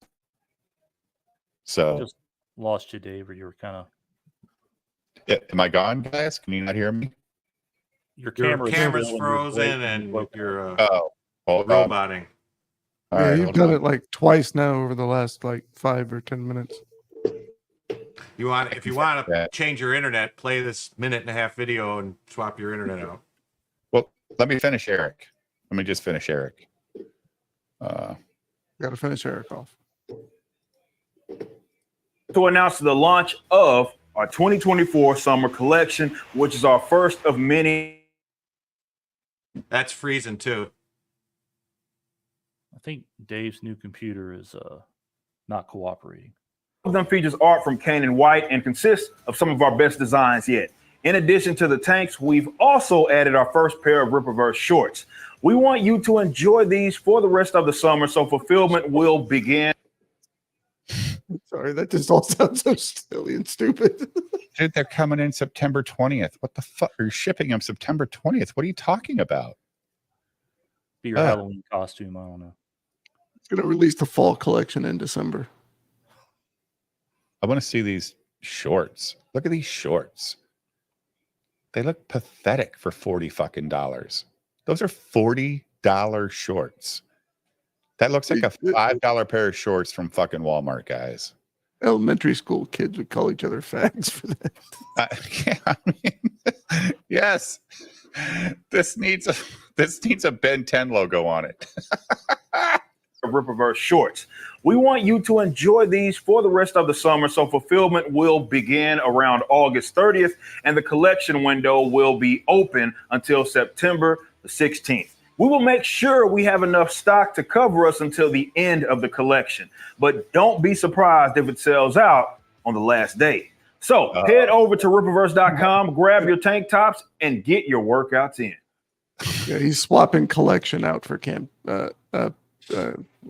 So Just lost you, Dave, or you were kind of. Am I gone, guys? Can you not hear me? Your camera's frozen and you're Hold on. roboting. All Yeah, right, you've hold done on. it like twice now over the last like 5 or 10 minutes. If you want to change your internet, play this 1.5-minute video and swap your internet out. Well, let me finish Eric. Let me just finish Eric. Got to finish Eric off. To announce the launch of our 2024 summer collection, which is our first of many. That's freezing too. I think Dave's new computer is not cooperating. Of them features art from Kane White and consists of some of our best designs yet. In addition to the tanks, we've also added our first pair of Rippaverse shorts. We want you to enjoy these for the rest of the summer, so fulfillment will begin. Sorry, that just all sounds so silly and stupid. Dude, they're coming in September 20th. What the fuck? You're shipping them September 20th. What are you talking about? Be your Halloween costume. I don't know. It's going to release the fall collection in December. I want to see these shorts. Look at these shorts. They look pathetic for $40 fucking dollars. Those are $40 shorts. That looks like a $5 pair of shorts from fucking Walmart, guys. Elementary school kids would call each other fags for that. I mean, yes. This needs a Ben 10 logo on it. Rippaverse shorts. We want you to enjoy these for the rest of the summer, so fulfillment will begin around August 30th, and the collection window will be open until September the 16th. We will make sure we have enough stock to cover us until the end of the collection, but don't be surprised if it sells out on the last day. So head over to Rippaverse.com, grab your tank tops, and get your workouts in. Yeah, he's swapping collection out for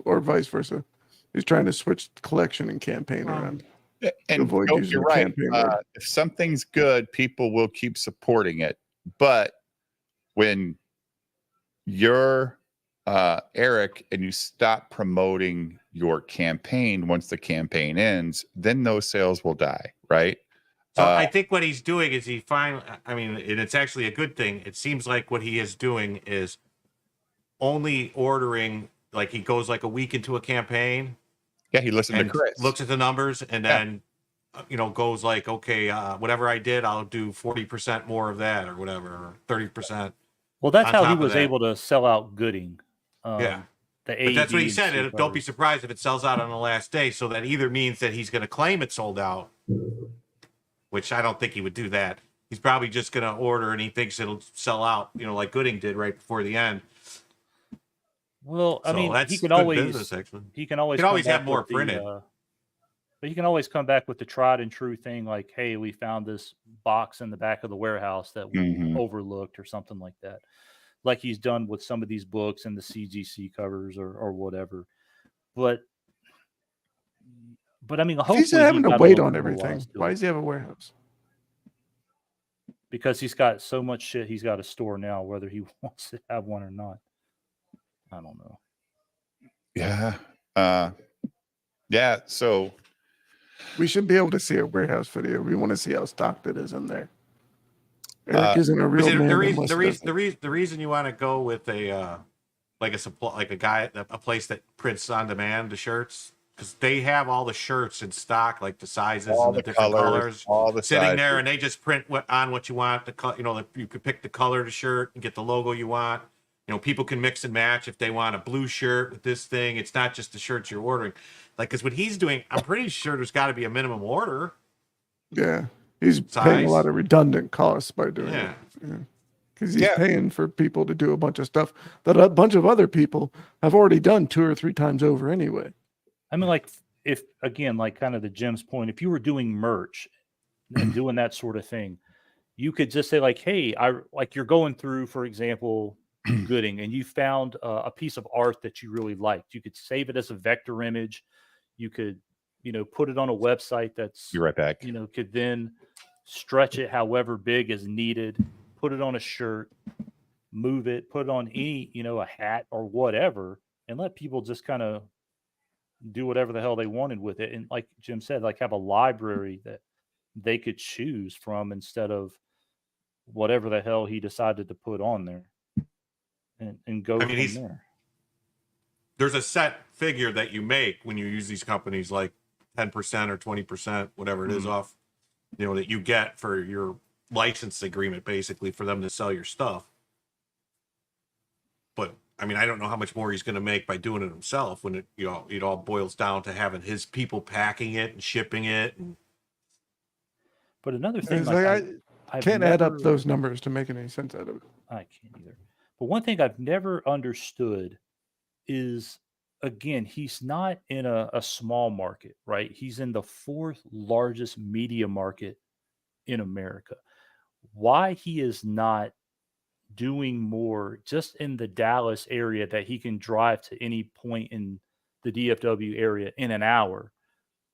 or vice versa. He's trying to switch collection and campaign around. And avoid using you're the right. campaign word. If something's good, people will keep supporting it. But when you're Eric and you stop promoting your campaign once the campaign ends, then those sales will die, right? So I think what he's doing is I mean, and it's actually a good thing. It seems like what he is doing is only ordering, like he goes like a week into a campaign. Yeah, he listened to and Chris. looks at the numbers and then goes like, okay, whatever I did, I'll do 40% more of that or whatever, or 30%. Well, that's on how he top of was that. able to sell out Gooding. Yeah. The But that's what he AED said. and Don't be C surprised if it sells out on the last day. So that either means that he's going to claim it sold out, which I don't think he would do that. He's probably just going to order and he thinks it'll sell out, like Gooding did right before the end. Well, I So mean, that's he can good always business, actually. he can always He can always come have back more with the, printed. but he can always come back with the tried and true thing, like, "Hey, we found this box in the back of the warehouse that we Mhm. overlooked," or something like that, like he's done with some of these books and the CGC covers or whatever. But I mean, If he's hopefully having he's to got a wait little on bit more everything, wise to why it, does he have a warehouse? because he's got so much shit he's got to store now, whether he wants to have one or not. I don't know. Yeah. Yeah. So We should be able to see a warehouse video. We want to see how stocked it is in there. Eric isn't a real Because man. the unless he doesn't. reason you want to go with a place that prints on demand the shirts, because they have all the shirts in stock, like the sizes all and the the different colors all the sitting there, sizes. and they just print what you want. You could pick the color of the shirt and get the logo you want. People can mix and match if they want a blue shirt with this thing. It's not just the shirts you're ordering. Like, because what he's doing, I'm pretty sure there's got to be a minimum order. Yeah, he's paying Size. a lot of redundant costs by doing Yeah. it. Because he's Yeah. paying for people to do a bunch of stuff that a bunch of other people have already done 2 or 3 times over anyway. I mean, like, if again, like kind of the Jim's point, if you were doing merch and doing that sort of thing, you could just say like, "Hey, you're going through, for example, Gooding, and you found a piece of art that you really liked. You could save it as a vector image. You could, put it on a website that's, Be right back. could then stretch it however big is needed, put it on a shirt, move it, put it on any, a hat or whatever, and let people just kind of do whatever the hell they wanted with it. And like Jim said, like have a library that they could choose from instead of whatever the hell he decided to put on there, and go from there. There's a set figure that you make when you use these companies, like 10% or 20%, whatever it is off, that you get for your license agreement, basically, for them to sell your stuff. But I mean, I don't know how much more he's going to make by doing it himself when it all boils down to having his people packing it and shipping it. But another thing, It's like, I can't add up those numbers to make any sense out of it. I can't either. But one thing I've never understood is, again, he's not in a small market, right? He's in the 4th largest media market in America. Why he is not doing more just in the Dallas area that he can drive to any point in the DFW area in an hour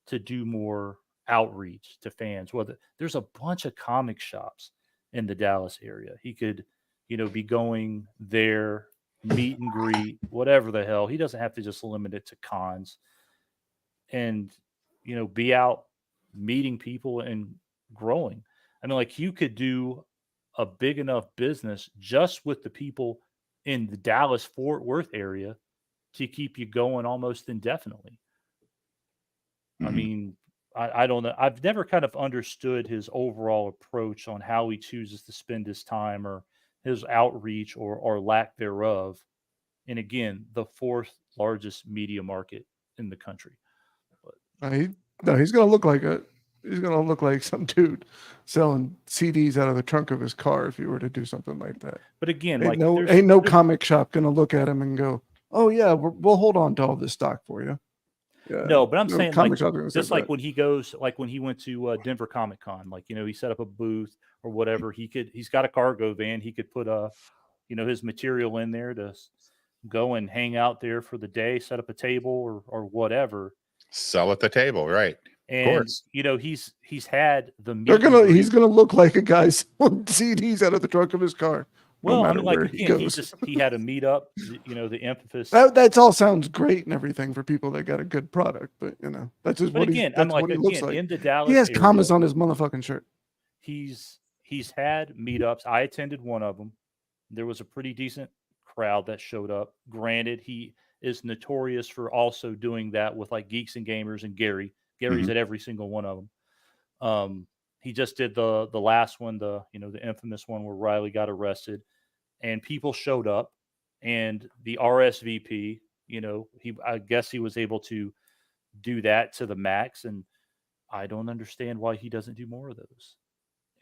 to do more outreach to fans. Whether there's a bunch of comic shops in the Dallas area, he could, be going there, meet and greet, whatever the hell. He doesn't have to just limit it to cons, and be out meeting people and growing. I mean, like, you could do a big enough business just with the people in the Dallas Fort Worth area to keep you going almost indefinitely. I mean, I don't know. I've never kind of understood his overall approach on how he chooses to spend his time or his outreach or lack thereof. And again, the 4th largest media market in the country. He's gonna look like some dude selling CDs out of the trunk of his car if he were to do something like that. But again, Ain't like, no comic shop gonna look at him and go, "Oh yeah, we'll hold on to all this stock for you." Yeah, no, but I'm saying, like, just like that. when he goes, like when he went to Denver Comic Con, like, he set up a booth or whatever. He's got a cargo van. He could put his material in there to go and hang out there for the day, set up a table or whatever. Sell at the table, right? And course. you know, he's had the They're meet and gonna. He's greet. gonna look like a guy selling CDs out of the trunk of his car, no Well, I matter mean, like where he again, goes. he had a meetup. You know, the Emphasis. That's all sounds great and everything for people that got a good product, but that's just But what again, that's what he looks like. in the He Dallas has area, commas on his motherfucking shirt. he's had meetups. I attended one of them. There was a pretty decent crowd that showed up. Granted, he is notorious for also doing that with like Geeks and Gamers and Gary. Gary's Mhm. at every single one of them. He just did the last one, the infamous one where Riley got arrested, and people showed up, and the RSVP, I guess he was able to do that to the max, and I don't understand why he doesn't do more of those.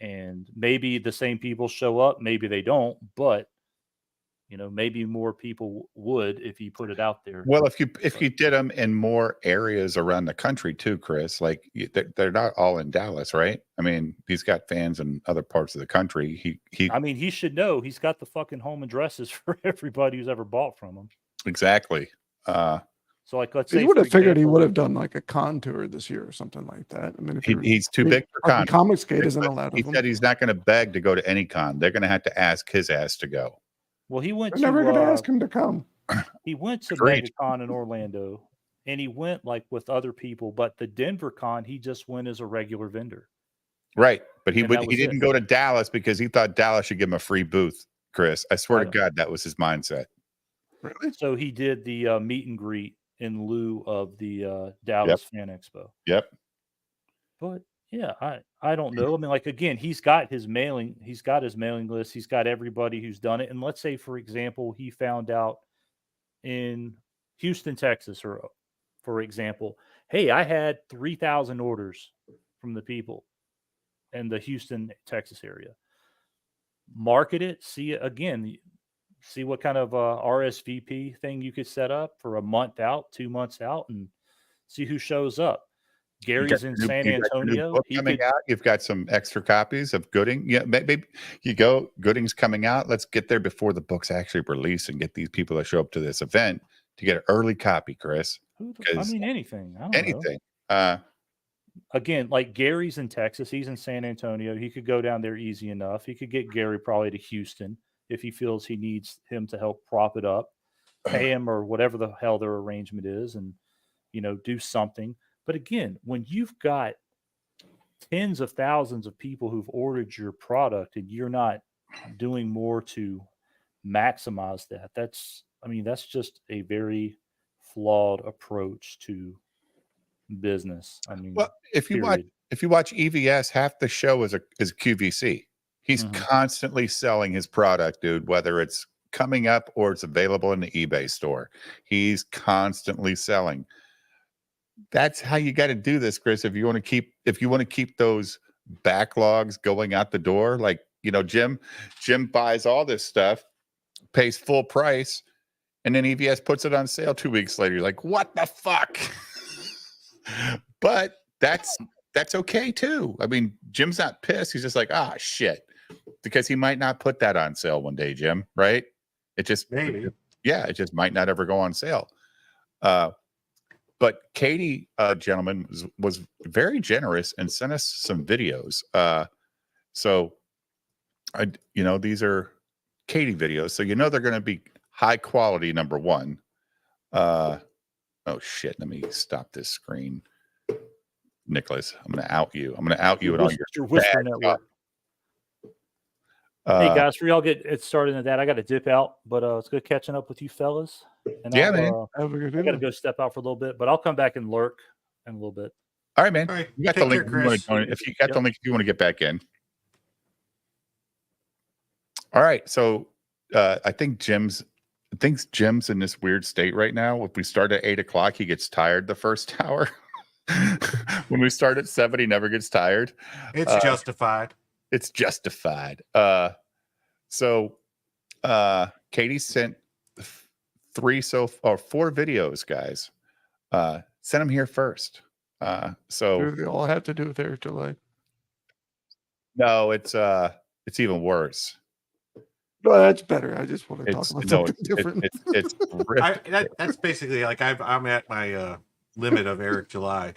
And maybe the same people show up, maybe they don't, but maybe more people would if he put it out there. Well, if you did them in more areas around the country too, Chris, like they're not all in Dallas, right? I mean, he's got fans in other parts of the country. I mean, he should know. He's got the fucking home addresses for everybody who's ever bought from him. Exactly. So, like, let's say You would have for figured he example- would have done like a con tour this year or something like that. I mean, if he's too big for con. Comicsgate isn't But allowed. he Of said them. he's not going to beg to go to any con. They're going to have to ask his ass to go. Well, he went They're to never going to ask him to come. he went to Agreed. MegaCon in Orlando, and he went like with other people. But the Denver con, he just went as a regular vendor. Right, but he And that was didn't it. go to Dallas because he thought Dallas should give him a free booth. Chris, I swear I to know. God, that was his mindset. Really? So he did the meet and greet in lieu of the Dallas Fan Expo. Yep. But yeah, I don't know. I mean, like again, he's got his mailing list. He's got everybody who's done it. And let's say, for example, he found out in Houston, Texas, or for example, hey, I had 3,000 orders from the people in the Houston, Texas area. Market it, see it again. See what kind of RSVP thing you could set up for a month out, 2 months out, and see who shows up. Gary's in San Antonio. Coming out. You've got some extra copies of Gooding. Yeah, maybe you go. Gooding's coming out. Let's get there before the book's actually released and get these people that show up to this event to get an early copy, Chris. I mean, anything. I don't know. Anything. Again, like Gary's in Texas. He's in San Antonio. He could go down there easy enough. He could get Gary probably to Houston if he feels he needs him to help prop it up, pay him or whatever the hell their arrangement is, and do something. But again, when you've got tens of thousands of people who've ordered your product and you're not doing more to maximize that, that's just a very flawed approach to business. I mean, Well, if you watch EVS, half the show is a QVC. He's constantly selling his product, dude, whether it's coming up or it's available in the eBay store. He's constantly selling. That's how you got to do this, Chris. If you want to keep those backlogs going out the door, like Jim buys all this stuff, pays full price, and then EVS puts it on sale 2 weeks later. You're like, what the fuck? But that's okay too. I mean, Jim's not pissed. He's just like, shit, because he might not put that on sale one day, Jim. Right? It just Maybe. it just might not ever go on sale. But Katie, gentlemen, was very generous and sent us some videos. So these are Katie videos, so they're going to be high quality. Number one. Oh shit! Let me stop this screen, Nicholas. I'm going to out you. I'm going to out you and all your Whisper bad Network. stuff. Hey guys, for y'all get it started in that, I got to dip out, but it's good catching up with you fellas. And Yeah, I'll, man. Have a good I got to evening. go step out for a little bit, but I'll come back and lurk in a little bit. All right, man. All right. You got the Take link. care, Chris. If you got the Yep. link, if you want to get back in. All right. So I think Jim's in this weird state right now. If we start at 8:00, he gets tired the first hour. When we start at 7, he never gets tired. It's justified. It's justified. So Katie sent 4 videos, guys. Send them here first. So They all have to do with Eric July. no, it's even worse. No, that's better. I just want to talk about something different. It's That's basically like I'm at my limit of Eric July.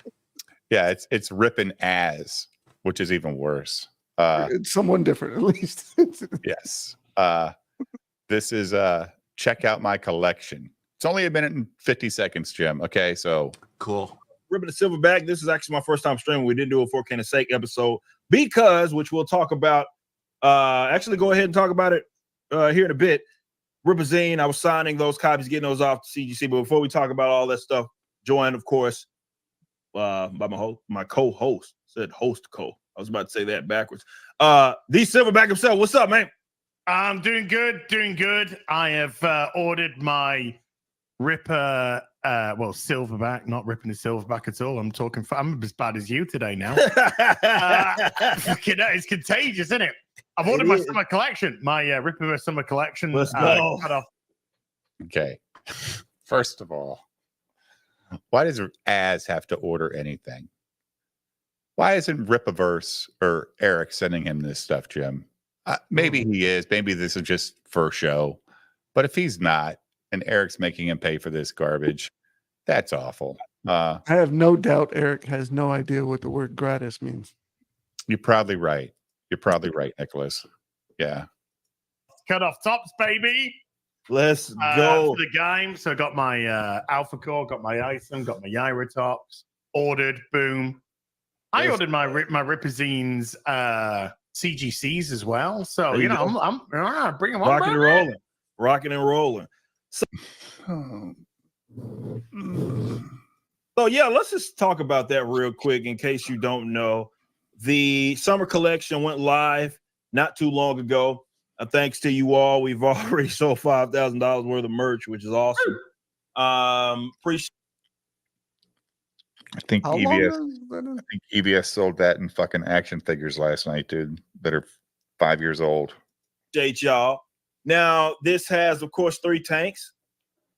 Yeah, it's ripping as, which is even worse. It's someone different, at least. Yes. This is check out my collection. It's only a minute and 50 seconds, Jim. Okay, so Cool. Ripping the Silverback. This is actually my first time streaming. We didn't do a For Ken's Sake episode because, which we'll talk about. Actually, go ahead and talk about it here in a bit. Ripazine, I was signing those copies, getting those off to CGC. But before we talk about all that stuff, joined, of course, by my co-host. Said host co. I was about to say that backwards. The Silverback himself. What's up, man? I'm doing good, doing good. I have ordered my Ripper, Silverback, not ripping the Silverback at all. I'm as bad as you today now. It's contagious, isn't it? I've ordered my summer collection, my Ripper summer collection. Let's go. okay. First of all, why does Az have to order anything? Why isn't Ripaverse or Eric sending him this stuff, Jim? Maybe he is. Maybe this is just for show. But if he's not, and Eric's making him pay for this garbage, that's awful. I have no doubt Eric has no idea what the word gratis means. You're probably right. You're probably right, Nicholas. Yeah. Cut off tops, baby. Let's go. For the game. So I got my Alpha Core, got my Isom, got my Yaira tops. Ordered, boom. I ordered my Ripazines CGCs as well. So There you go. I'm bring them on. Rocking and rolling. Rocking and rolling. So yeah, let's just talk about that real quick in case you don't know. The summer collection went live not too long ago. Thanks to you all, we've already sold $5,000 worth of merch, which is awesome. Appreciate. I think How long EBS. has that been? I think EBS sold that in fucking action figures last night, dude. That are 5 years old. Y'all. Now, this has, of course, 3 tanks,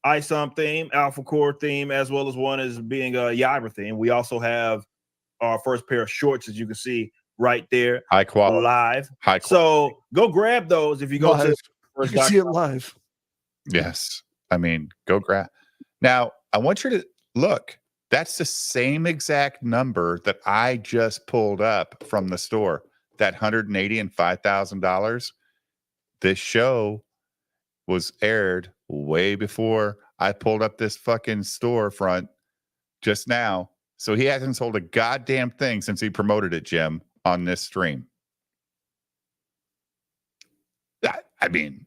ISOM theme, Alpha Core theme, as well as one as being a Yaira theme. We also have our first pair of shorts, as you can see right there, High quality. live. High quality. So go grab those if you go Live. to You can see it live. Yes. I mean, go grab. Now, I want you to look. That's the same exact number that I just pulled up from the store. That $180 and $5,000. This show was aired way before I pulled up this fucking storefront just now. So he hasn't sold a goddamn thing since he promoted it, Jim, on this stream. I mean,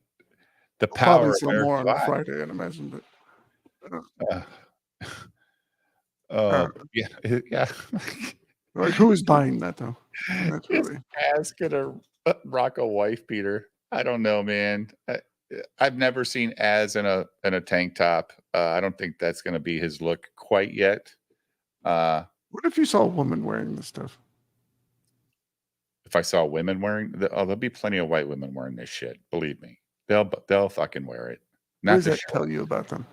the power Probably of some Eric more on Live. Friday, I'd imagine. But Yeah. like, who is buying that though? That's Is really Az gonna rock a wife beater? I don't know, man. I've never seen Az in a tank top. I don't think that's gonna be his look quite yet. What if you saw a woman wearing this stuff? If I saw women wearing, there'll be plenty of white women wearing this shit. Believe me, they'll fucking wear it. What Not does to that show tell you about them?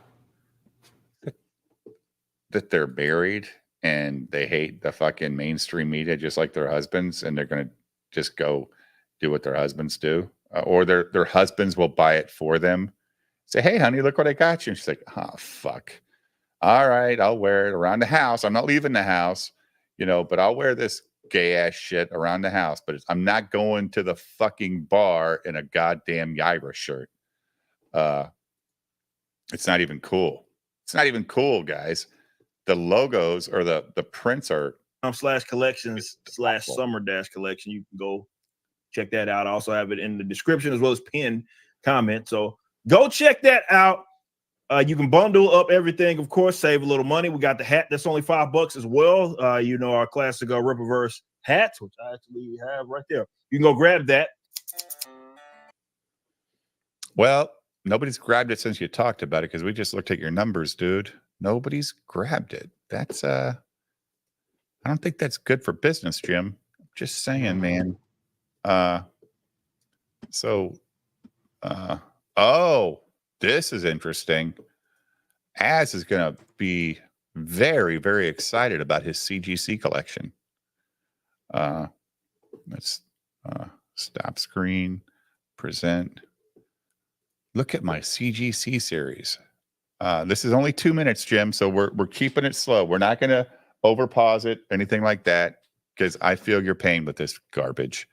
that they're married and they hate the fucking mainstream media just like their husbands, and they're gonna just go do what their husbands do, or their husbands will buy it for them. Say, hey, honey, look what I got you. And she's like, oh, fuck. All right, I'll wear it around the house. I'm not leaving the house, but I'll wear this gay ass shit around the house. But I'm not going to the fucking bar in a goddamn Yaira shirt. It's not even cool. It's not even cool, guys. The logos or the prints are /collections/summer-collection. You can go check that out. I also have it in the description as well as pinned comment. So go check that out. You can bundle up everything, of course, save a little money. We got the hat that's only $5 as well. Our classic Rippaverse hats, which I actually have right there. You can go grab that. Well, nobody's grabbed it since you talked about it because we just looked at your numbers, dude. Nobody's grabbed it. That's I don't think that's good for business, Jim. Just saying, man. This is interesting. Az is going to be very, very excited about his CGC collection. Let's stop screen, present. Look at my CGC series. This is only 2 minutes, Jim, so we're keeping it slow. We're not going to overpause it, anything like that, because I feel your pain with this garbage.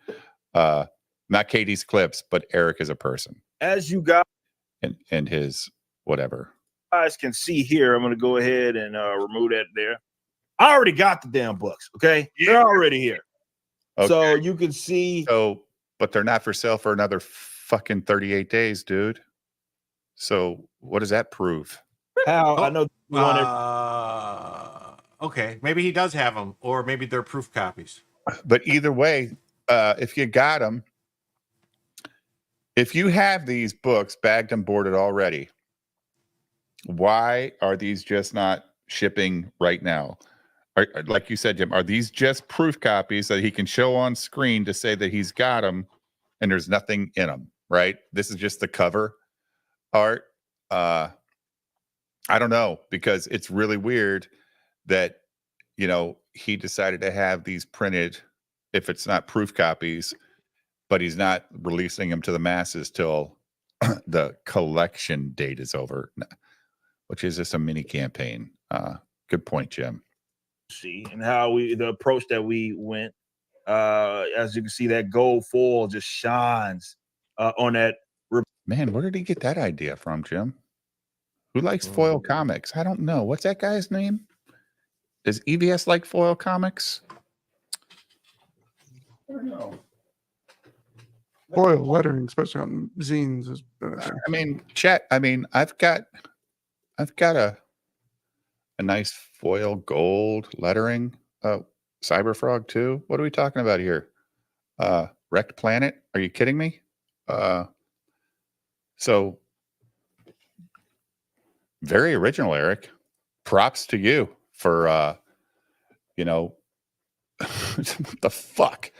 Not Katie's clips, but Eric as a person As you guys and his whatever. can see here, I'm going to go ahead and remove that there. I already got the damn books. Okay, they're already here. Okay. So you can see. So, but they're not for sale for another fucking 38 days, dude. So what does that prove? How I know you want Okay, maybe he does have them, or maybe they're proof copies. But either way, if you got them, if you have these books bagged and boarded already, why are these just not shipping right now? Like you said, Jim, are these just proof copies that he can show on screen to say that he's got them and there's nothing in them, right? This is just the cover art. I don't know, because it's really weird that, you know, he decided to have these printed, if it's not proof copies, but he's not releasing them to the masses till the collection date is over, which is just a mini campaign. Good point, Jim. see and how the approach that we went. As you can see, that gold foil just shines on that. Man, where did he get that idea from, Jim? Who likes foil comics? I don't know. What's that guy's name? Does EVS like foil comics? I don't know. Foil lettering, especially on zines, is beneficial. I mean, chat. I mean, I've got a nice foil gold lettering. Cyberfrog too. What are we talking about here? Wrecked Planet? Are you kidding me? So very original, Eric. Props to you for you know, what the fuck?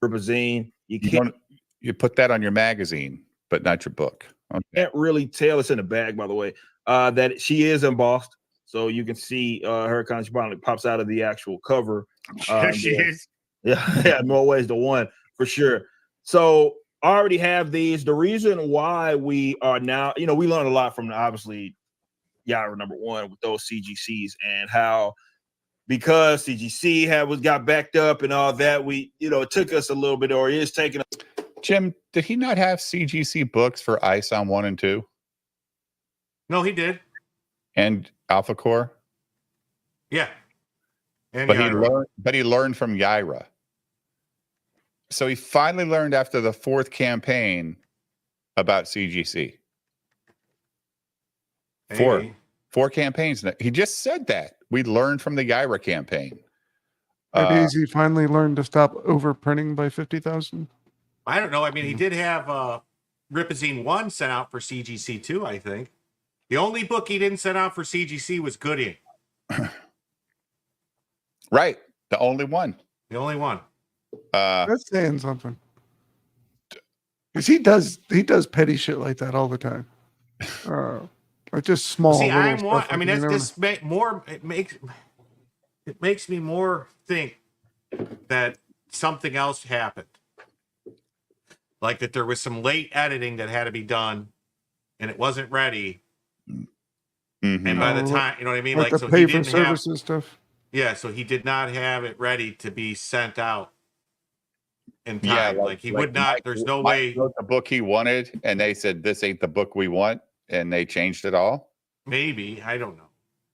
Zine. You put that on your magazine, but not your book. Okay. can't really tell. It's in the bag, by the way. That she is embossed, so you can see her kind of finally pops out of the actual cover. There she is. Yeah, more ways than one for sure. So I already have these. The reason why we are now, you know, we learned a lot from obviously Yaira #1 with those CGCs and how because CGC got backed up and all that, we, you know, it took us a little bit, or it is taking us. Jim, did he not have CGC books for ISOM 1 and 2? No, he did. And Alpha Core? Yeah. And But he learned from Yaira. So he finally learned after the 4th campaign about CGC. Maybe. Four campaigns. He just said that. We learned from the Yaira campaign. Maybe he finally learned to stop overprinting by 50,000. I don't know. I mean, he did have Ripazine 1 sent out for CGC 2, I think. The only book he didn't send out for CGC was Good Ink. Right. The only one. The only one. That's saying something. Because he does petty shit like that all the time. Like just small. See, little I'm one. stuff I mean, like, that's just more. It makes me more think that something else happened, like that there was some late editing that had to be done, and it wasn't ready. Mm-hmm. And by the time, you know what I mean, like the so pay he for didn't have. services stuff. Yeah, so he did not have it ready to be sent out in time. Yeah, like he would not. There's no way. Wrote the book he wanted, and they said this ain't the book we want, and they changed it all. Maybe, I don't know.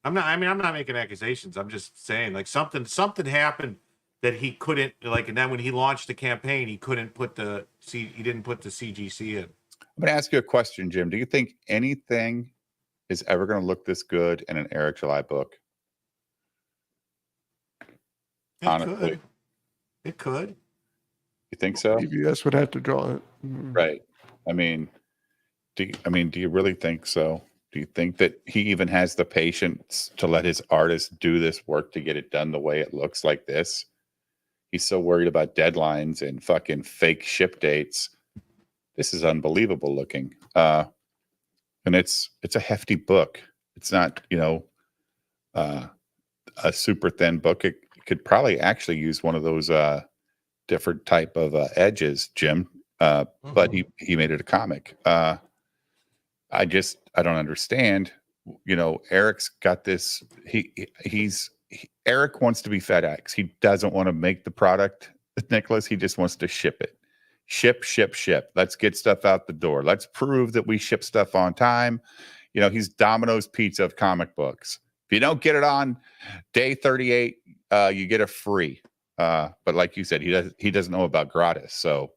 I'm not making accusations. I'm just saying like something happened that he couldn't like, and then when he launched the campaign, he didn't put the CGC in. I'm going to ask you a question, Jim. Do you think anything is ever going to look this good in an Eric July book? Honestly, It could. You think so? EVS would have to draw it. Right. I mean, do you really think so? Do you think that he even has the patience to let his artists do this work to get it done the way it looks like this? He's so worried about deadlines and fucking fake ship dates. This is unbelievable looking. And it's a hefty book. It's not, a super thin book. It could probably actually use one of those different type of edges, Jim. But he made it a comic. I don't understand. Eric's got this. He's Eric wants to be FedEx. He doesn't want to make the product, Nicholas. He just wants to ship it. Ship. Let's get stuff out the door. Let's prove that we ship stuff on time. You know, he's Domino's Pizza of comic books. If you don't get it on day 38, you get it free. But like you said, he doesn't know about gratis. So,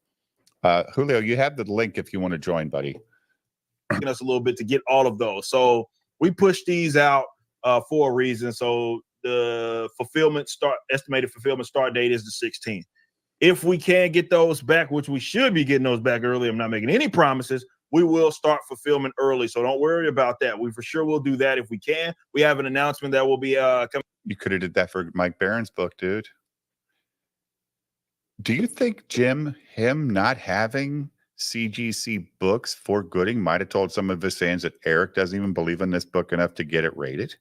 Julio, you have the link if you want to join, buddy. Us a little bit to get all of those. So we push these out for a reason. So the estimated fulfillment start date is the 16th. If we can get those back, which we should be getting those back early, I'm not making any promises. We will start fulfillment early, so don't worry about that. We for sure will do that if we can. We have an announcement that will be coming. You could have did that for Mike Barron's book, dude. Do you think him not having CGC books for Gooding might have told some of his fans that Eric doesn't even believe in this book enough to get it rated?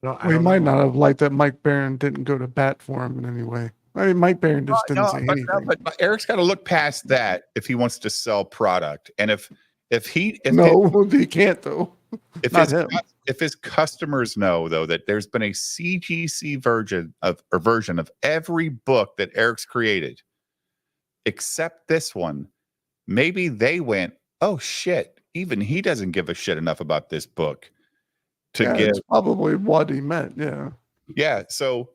No, We might not have liked that Mike Barron didn't go to bat for him in any way. I mean, Mike Barron just didn't say anything. But Eric's got to look past that if he wants to sell product. And if he can't though. If his customers know though that there's been a CGC version of every book that Eric's created, except this one, maybe they went, oh shit, even he doesn't give a shit enough about this book to give. It's probably what he meant. Yeah. So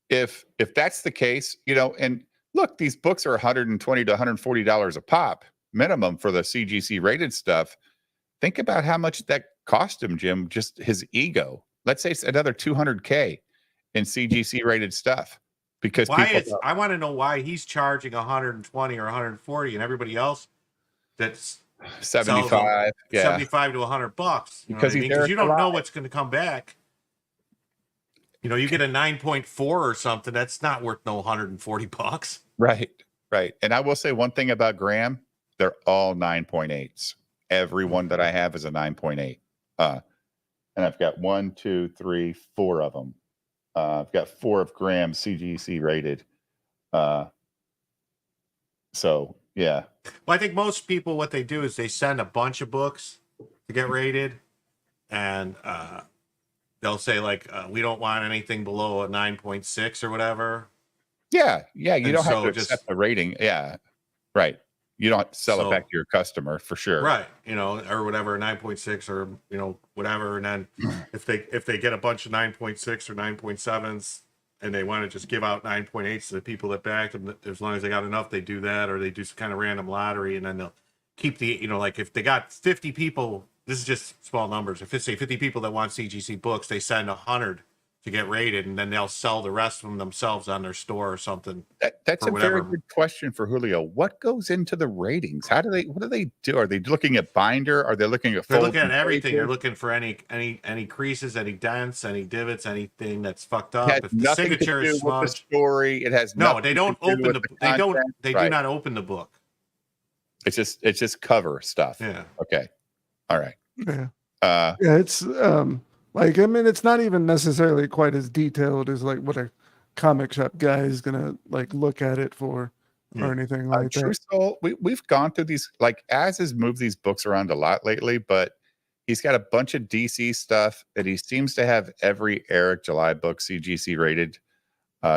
if that's the case, you know, and look, these books are $120 to $140 a pop minimum for the CGC rated stuff. Think about how much that cost him, Jim, just his ego. Let's say it's another $200K in CGC rated stuff. Because I want to know why he's charging 120 or 140 and everybody else that's 75, 75 to $100. Because you don't know what's going to come back. You know, you get a 9.4 or something, that's not worth no $140. Right. And I will say one thing about Graham, they're all 9.8s. Every one that I have is a 9.8. And I've got 1, 2, 3, 4 of them. I've got 4 of Graham's CGC rated. So, yeah. Well, I think most people, what they do is they send a bunch of books to get rated. And they'll say, like, we don't want anything below a 9.6 or whatever. Yeah. You don't have to accept the rating. Yeah. Right. You don't sell it back to your customer for sure. Right. You know, or whatever, 9.6 or, you know, whatever. And then if they get a bunch of 9.6 or 9.7s and they want to just give out 9.8s to the people that backed them, as long as they got enough, they do that, or they do some kind of random lottery, and then they'll keep the, you know, like if they got 50 people, this is just small numbers. If it's say 50 people that want CGC books, they send 100 to get rated, and then they'll sell the rest of them themselves on their store or something. That's a very good question for Julio. What goes into the ratings? What do they do? Are they looking at binder? Are they looking at? They're looking at everything. They're looking for any creases, any dents, any divots, anything that's fucked up. If the signature is smudged, the story, it has no. They don't open the. They do not open the book. It's just cover stuff. Yeah. Okay. All right. Yeah. It's like, I mean, it's not even necessarily quite as detailed as like what a comic shop guy is gonna like look at it for or anything like that. So we've gone through these, like, Az has moved these books around a lot lately, but he's got a bunch of DC stuff that he seems to have every Eric July book CGC rated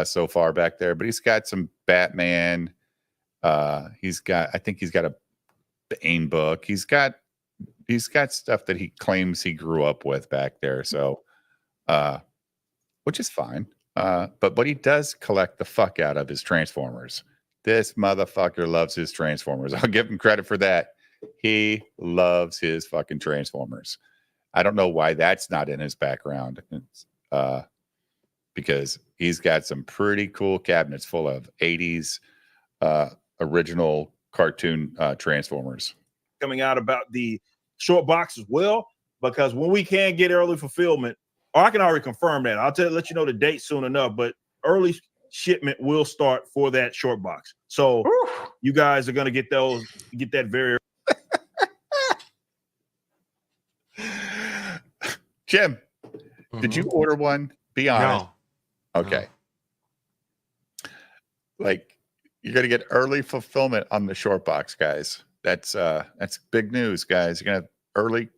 so far back there. But he's got some Batman. I think he's got a Bane book. He's got stuff that he claims he grew up with back there. So, which is fine. But he does collect the fuck out of his Transformers. This motherfucker loves his Transformers. I'll give him credit for that. He loves his fucking Transformers. I don't know why that's not in his background. Because he's got some pretty cool cabinets full of 80s original cartoon Transformers. Coming out about the short box as well, because when we can get early fulfillment, or I can already confirm that. I'll let you know the date soon enough, but early shipment will start for that short box. So you guys are going to get that very Jim, did you order one? Be honest. No. Okay. No. Like, you're going to get early fulfillment on the short box, guys. That's big news, guys. You're going to have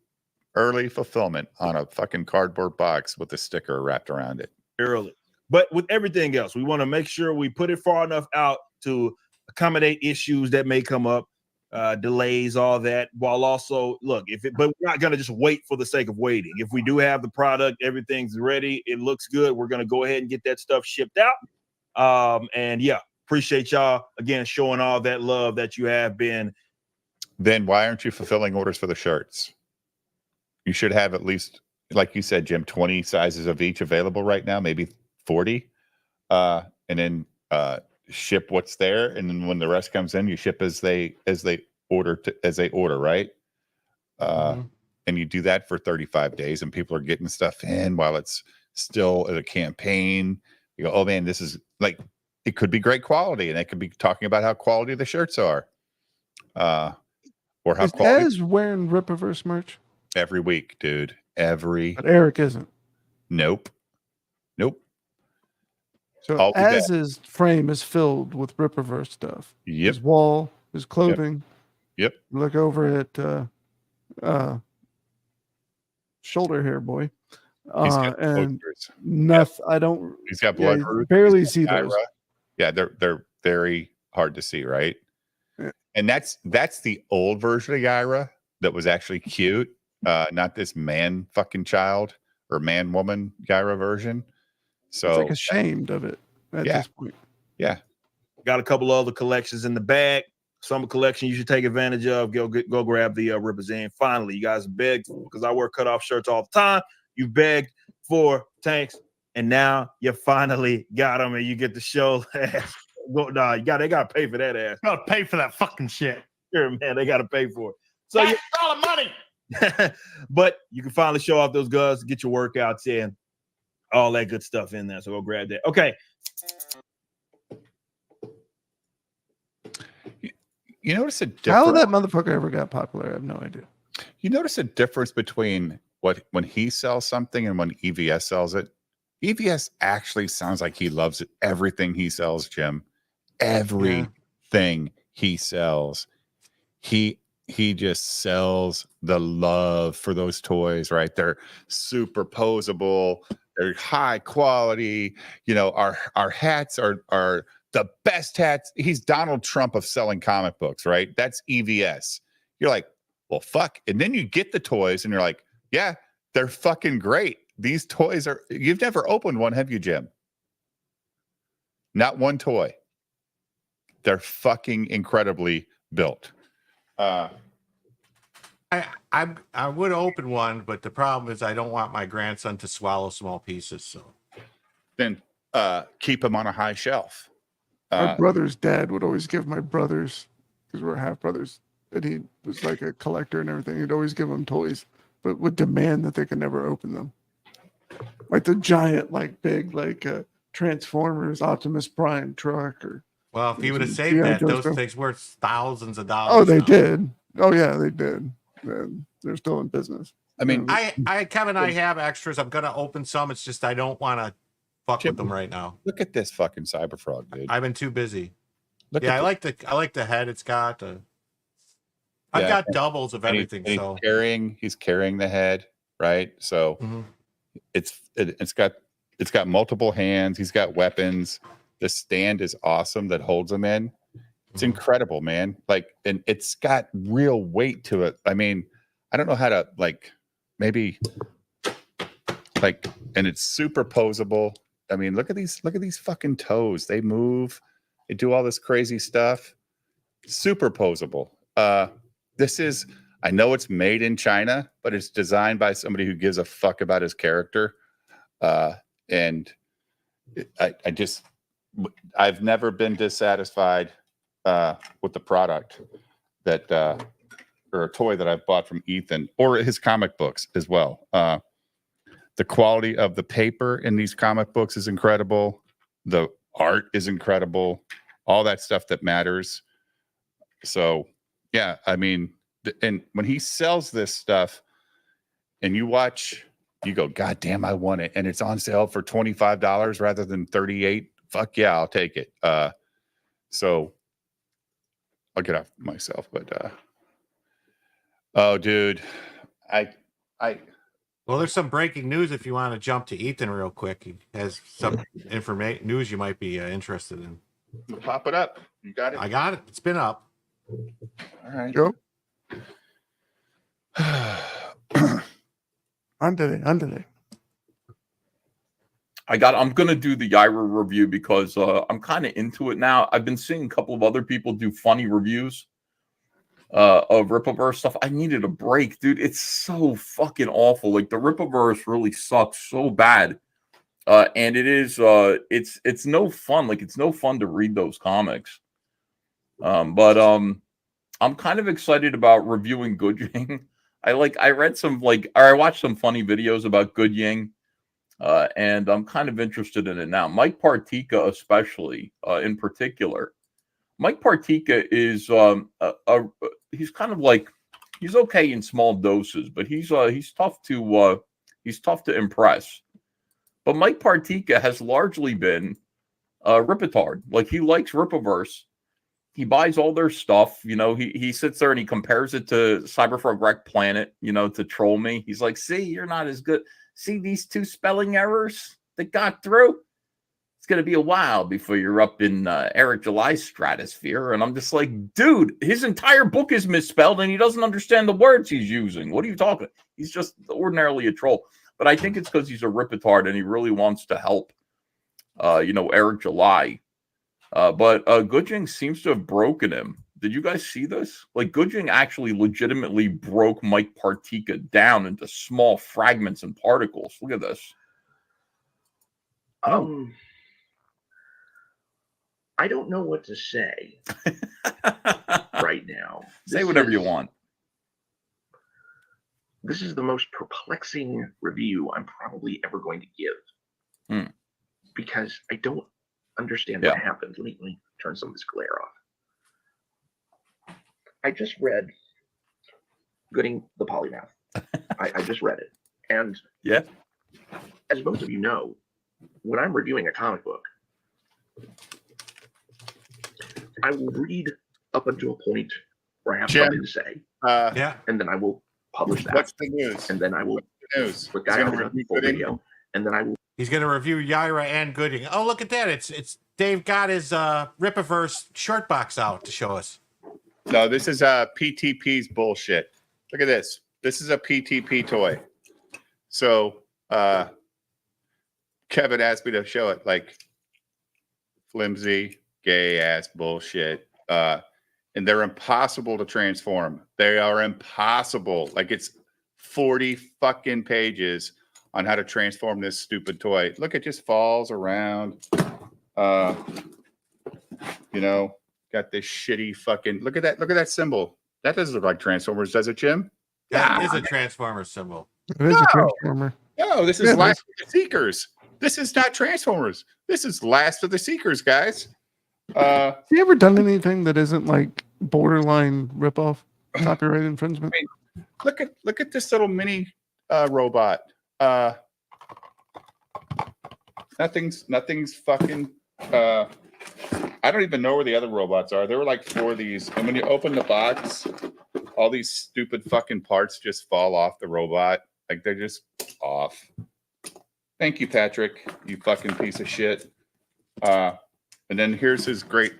early fulfillment on a fucking cardboard box with a sticker wrapped around it. early. But with everything else, we want to make sure we put it far enough out to accommodate issues that may come up, delays, all that, while also but we're not going to just wait for the sake of waiting. If we do have the product, everything's ready, it looks good, we're going to go ahead and get that stuff shipped out. And yeah, appreciate y'all again showing all that love that you have been. Then why aren't you fulfilling orders for the shirts? You should have at least, like you said, Jim, 20 sizes of each available right now, maybe 40. And then ship what's there, and then when the rest comes in, you ship as they order, right? And you do that for 35 days, and people are getting stuff in while it's still at a campaign. You go, oh man, this is like, it could be great quality, and they could be talking about how quality the shirts are, or how Is quality. Ez wearing Rippaverse merch? Every week, dude. But Eric isn't. Nope. So I'll be back. Ez's frame is filled with Rippaverse stuff. Yep. His wall, his clothing. Yep. Look over at shoulder hair boy. He's got And posters. nothing. I don't. He's got Yeah, blood. you roots. barely He's got see those. Gyra. Yeah, they're very hard to see, right? Yeah. And that's the old version of Gyra that was actually cute, not this man fucking child or man woman Gyra version. So It's like ashamed of it at Yeah. this point. yeah, Got a couple other collections in the bag. Summer collection you should take advantage of. Go grab the Rippazine. Finally, you guys begged, because I wear cutoff shirts all the time. You begged for tanks, and now you finally got them, and you get to show that. They gotta pay for that ass. Gotta pay for that fucking shit. Sure, man, they gotta pay for it. So That's all the money. but you can finally show off those guns, get your workouts in, all that good stuff in there. So go grab that. Okay. you notice a How difference. that motherfucker ever got popular, I have no idea. You notice a difference between when he sells something and when EVS sells it. EVS actually sounds like he loves it. Everything he sells, Jim. Everything he sells. He just sells the love for those toys, right? They're super posable, they're high quality. You know, our hats are the best hats. He's Donald Trump of selling comic books, right? That's EVS. You're like, well, fuck. And then you get the toys and you're like, yeah, they're fucking great. These toys are, you've never opened one, have you, Jim? Not one toy. They're fucking incredibly built. I would open one, but the problem is I don't want my grandson to swallow small pieces. So Then keep them on a high shelf. My brother's dad would always give my brothers, because we're half brothers, and he was like a collector and everything. He'd always give them toys, but would demand that they could never open them. Like the giant, like big, like Transformers Optimus Prime truck, or well, if he would have saved G.I. that, Joe those stuff. things worth thousands of dollars. Oh, they now. did. Oh yeah, they did. They're still in business. I mean, Kevin, I have extras. I'm gonna open some. It's just I don't want to fuck with them right now. look at this fucking Cyberfrog, dude. I've been too busy. Look Yeah, at I like the head it's got. I've Yeah, got doubles of and everything. he's So he's carrying the head, right? So Mhm. it's got multiple hands. He's got weapons. The stand is awesome that holds him in. It's Mhm. incredible, man. Like, and it's got real weight to it. I mean, I don't know how to maybe and it's super posable. I mean, look at these fucking toes. They move. They do all this crazy stuff. Super posable. This is, I know it's made in China, but it's designed by somebody who gives a fuck about his character. And I've never been dissatisfied with the product that or a toy that I've bought from Ethan or his comic books as well. The quality of the paper in these comic books is incredible. The art is incredible. All that stuff that matters. So, yeah, I mean, and when he sells this stuff and you watch, you go, God damn, I want it. And it's on sale for $25 rather than $38. Fuck yeah, I'll take it. So I'll get off myself, but oh dude, well, Well, there's some breaking news if you want to jump to Ethan real quick. He has some information news you might be interested in. Pop it up. You got it? I got it. It's been up. All right. Go. On today. I'm gonna do the Yaira review because I'm kind of into it now. I've been seeing a couple of other people do funny reviews of Rippaverse stuff. I needed a break, dude. It's so fucking awful. Like the Rippaverse really sucks so bad. And it is it's no fun. Like it's no fun to read those comics. But I'm kind of excited about reviewing Good Ying. I watched some funny videos about Good Ying. And I'm kind of interested in it now. Mike Partika, especially in particular. Mike Partika is he's kind of like, he's okay in small doses, but he's tough to impress. But Mike Partika has largely been Ripitard. Like he likes Rippaverse. He buys all their stuff. You know, he sits there and he compares it to Cyberfrog Wreck Planet, you know, to troll me. He's like, see, you're not as good. See these 2 spelling errors that got through? It's going to be a while before you're up in Eric July's stratosphere. And I'm just like, dude, his entire book is misspelled and he doesn't understand the words he's using. What are you talking? He's just ordinarily a troll. But I think it's because he's a Ripitard and he really wants to help, Eric July. But Good Ying seems to have broken him. Did you guys see this? Like Good Ying actually legitimately broke Mike Partika down into small fragments and particles. Look at this. I don't know what to say right now. Say whatever you want. This is the most perplexing review I'm probably ever going to give. Because I don't understand what happened. Let me turn some of this glare off. I just read Gooding the Polymath. I just read it. And as most of you know, when I'm reviewing a comic book, I will read up until a point where I have something to say. And then I will publish that. What's the news? And then I will click on the full video. And then I will. He's going to review Yaira and Good Ying. Oh, look at that. It's Dave got his Rippaverse short box out to show us. No, this is PTP's bullshit. Look at this. This is a PTP toy. So Kevin asked me to show it, like flimsy, gay ass bullshit. And they're impossible to transform. They are impossible. Like it's 40 fucking pages on how to transform this stupid toy. Look, it just falls around. Got this shitty fucking look at that symbol. That doesn't look like Transformers, does it, Jim? That is a Transformer symbol. It is a Transformer. No, this is Last of the Seekers. This is not Transformers. This is Last of the Seekers, guys. Have you ever done anything that isn't like borderline ripoff, copyright infringement? I mean, look at this little mini robot. Nothing's fucking. I don't even know where the other robots are. There were like 4 of these, and when you open the box, all these stupid fucking parts just fall off the robot. Like they're just off. Thank you, Patrick. You fucking piece of shit. And then here's his great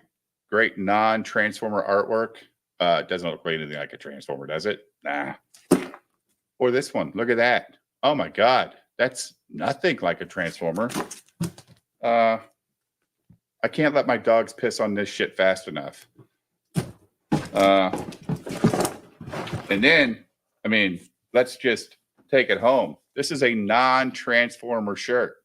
non-Transformer artwork. It doesn't look anything like a Transformer, does it? Nah. Or this one. Look at that. Oh my God. That's nothing like a Transformer. I can't let my dogs piss on this shit fast enough. And then, I mean, let's just take it home. This is a non-Transformer shirt.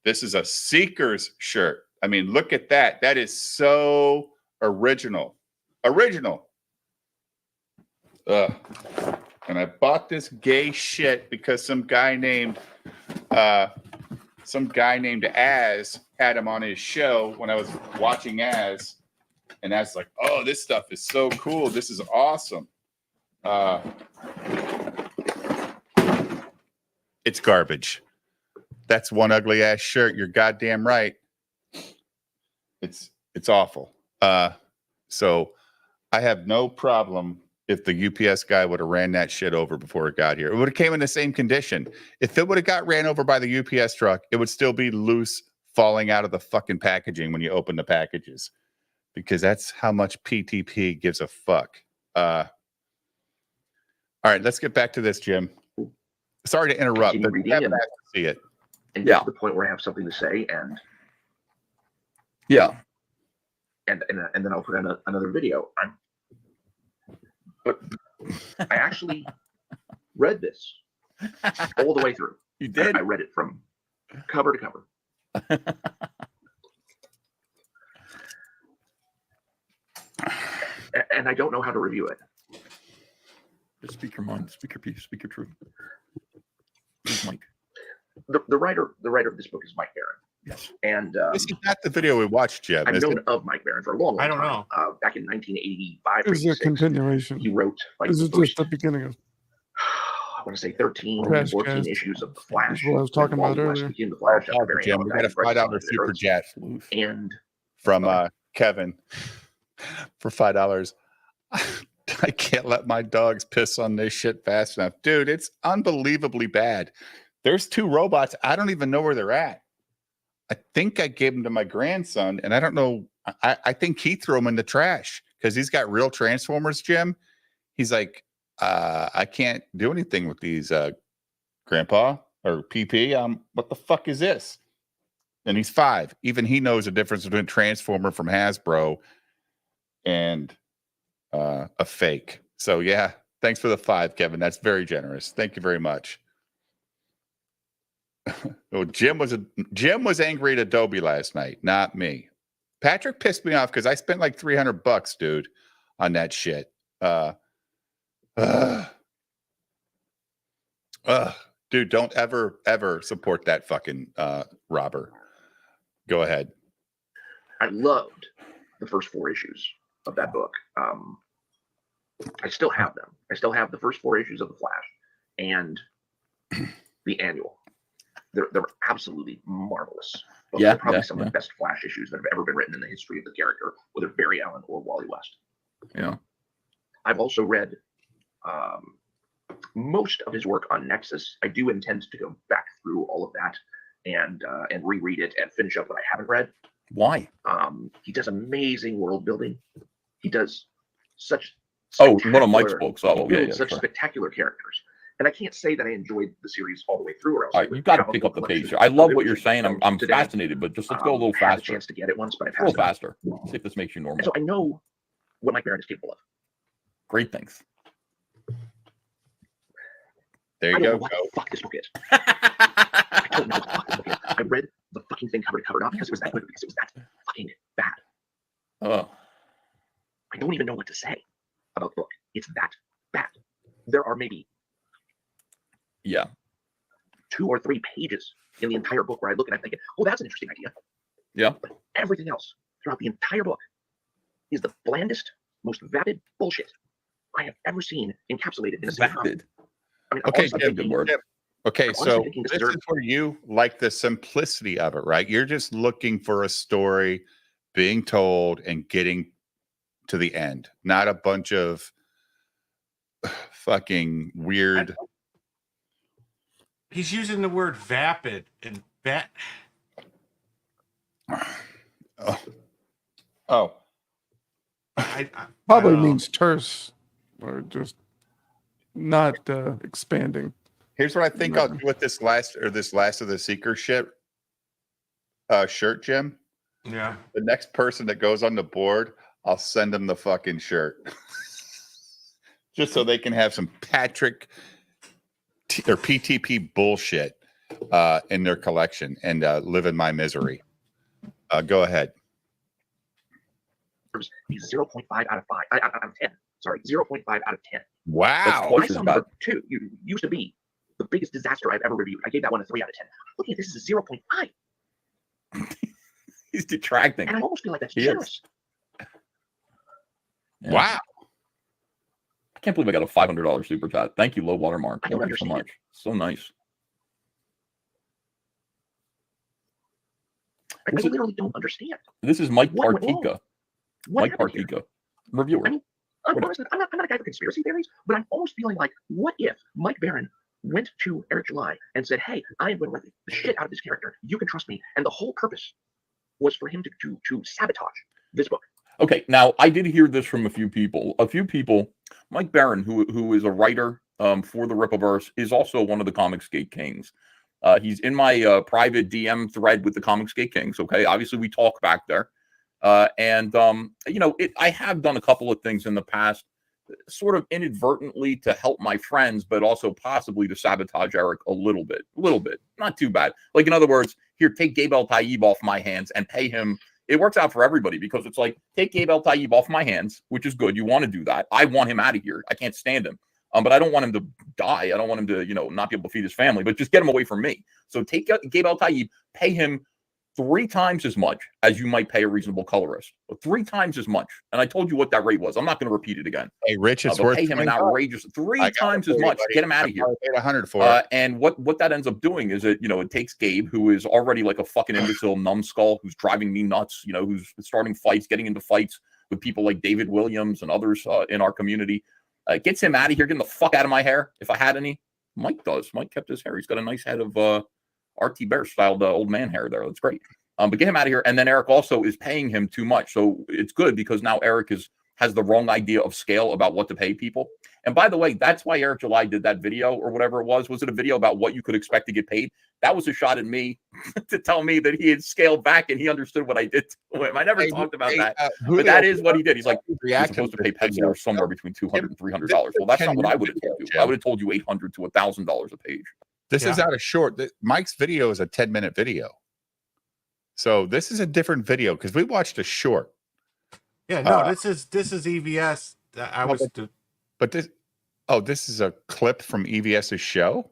This is a Seekers shirt. I mean, look at that. That is so original. Original. And I bought this gay shit because some guy named Az had him on his show when I was watching Az, and Az's like, "Oh, this stuff is so cool. This is awesome." It's garbage. That's one ugly ass shirt. You're goddamn right. It's awful. So I have no problem if the UPS guy would have ran that shit over before it got here. It would have came in the same condition. If it would have got ran over by the UPS truck, it would still be loose, falling out of the fucking packaging when you open the packages, because that's how much PTP gives a fuck. All right, let's get back to this, Jim. Sorry to interrupt, but Reading Kevin has to see it. And get to the point where I have something to say, and and then I'll put in another video. But I actually read this all the way through. You did? I read it from cover to cover. And I don't know how to review it. Just speak your mind, speak your piece, speak your truth. Who's Mike? The writer of this book is Mike Barron. Yes. And this is not the video we watched, Jim. I've known of Mike Barron for a long, long I don't time. know. Back in 1985. This is a continuation. He wrote like This is just the beginning of I want to say 13 or Crash 14 Cast. issues of the Flash. That's what I was talking about earlier. The Flash after Barry Jim, Allen we got a died, $5 super chat and from Kevin for $5. I can't let my dogs piss on this shit fast enough. Dude, it's unbelievably bad. There's 2 robots. I don't even know where they're at. I think I gave them to my grandson, and I don't know. I think he threw them in the trash because he's got real Transformers, Jim. He's like, I can't do anything with these, Grandpa or PP. What the fuck is this? And he's 5. Even he knows the difference between Transformer from Hasbro and a fake. So yeah, thanks for the 5, Kevin. That's very generous. Thank you very much. Oh, Jim was angry at Adobe last night, not me. Patrick pissed me off because I spent like $300, dude, on that shit. Dude, don't ever support that fucking robber. Go ahead. I loved the first 4 issues of that book. I still have them. I still have the first 4 issues of the Flash and the annual. They're absolutely marvelous. But they're probably some of the best Flash issues that have ever been written in the history of the character, whether Barry Allen or Wally West. Yeah. I've also read most of his work on Nexus. I do intend to go back through all of that and reread it and finish up what I haven't read. Why? He does amazing world building. He does such one of Mike's books. Such spectacular characters. And I can't say that I enjoyed the series all the way through. Or else all right, you've got to pick up the pace. I love what you're saying. I'm fascinated, but just let's go a little faster. I had a chance to get it once, but I've a little faster. See if this makes you normal. And so I know what Mike Barron is capable of. Great things. There you I don't go. know what the fuck this book is. I don't know what the fuck this book is. I read the fucking thing cover to cover, not because it was that good, because it was that fucking bad. Oh. I don't even know what to say about the book. It's that bad. There are maybe 2 or 3 pages in the entire book where I look and I'm thinking, oh, that's an interesting idea. Yeah. But everything else throughout the entire book is the blandest, most vapid bullshit I have ever seen encapsulated in a single comic. I mean, Okay, Jim, good word. Okay, so this is where you like the simplicity of it, right? You're just looking for a story being told and getting to the end, not a bunch of fucking weird. He's using the word vapid and probably means terse or just not expanding. Here's what I think I'll do with this last of the Seeker shit shirt, Jim. Yeah. The next person that goes on the board, I'll send them the fucking shirt. Just so they can have some Patrick or PTP bullshit in their collection and live in my misery. Go ahead. He's 0.5 out of 5. Out of 10. Sorry, 0.5 out of 10. Wow. My sum number 2 used to be the biggest disaster I've ever reviewed. I gave that one a 3 out of 10. Looking at this is a 0.5. He's detracting. And I almost feel like that's generous. Yeah. Wow. I can't believe I got a $500 super chat. Thank you, Low Water Mark. Thank you so much. So nice. I literally don't understand. This is Mike What went Partika. wrong? What Mike happened here? Partika. Reviewer. honestly, I'm not a guy for conspiracy theories, but I'm almost feeling like, what if Mike Barron went to Eric July and said, "Hey, I am going to write the shit out of this character. You can trust me," and the whole purpose was for him to sabotage this book. Okay, now I did hear this from a few people. Mike Barron, who is a writer for the Rippaverse, is also one of the Comicsgate Kings. He's in my private DM thread with the Comicsgate Kings. Okay, obviously we talk back there, and I have done a couple of things in the past, sort of inadvertently to help my friends, but also possibly to sabotage Eric a little bit, not too bad. Like, in other words, here, take Gabe El-Taib off my hands and pay him. It works out for everybody because it's like, take Gabe El-Taib off my hands, which is good. You want to do that. I want him out of here. I can't stand him. But I don't want him to die. I don't want him to, not be able to feed his family, but just get him away from me. So take Gabe El-Taib, pay him 3 times as much as you might pay a reasonable colorist. 3 times as much. And I told you what that rate was. I'm not going to repeat it again. Hey, Rich, it's but worth pay him an outrageous 3 times as much. Get him out of here. I paid 100 for it. And what that ends up doing is it takes Gabe, who is already like a fucking imbecile numbskull, who's driving me nuts, who's starting fights, getting into fights with people like David Williams and others in our community. Gets him out of here, getting the fuck out of my hair. If I had any, Mike does. Mike kept his hair. He's got a nice head of R.T. Bear styled old man hair there. That's great. But get him out of here. And then Eric also is paying him too much. So it's good because now Eric has the wrong idea of scale about what to pay people. And by the way, that's why Eric July did that video or whatever it was. Was it a video about what you could expect to get paid? That was a shot at me to tell me that he had scaled back and he understood what I did to him. I never talked about that. But that is what he did. He's like, you're supposed to pay pet sitters somewhere between $200 and $300. Well, that's not what I would have told you. I would have told you $800 to $1,000 a page. This is out of short. Mike's video is a 10-minute video. So this is a different video because we watched a short. Yeah, no, this is EVS. This is a clip from EVS's show.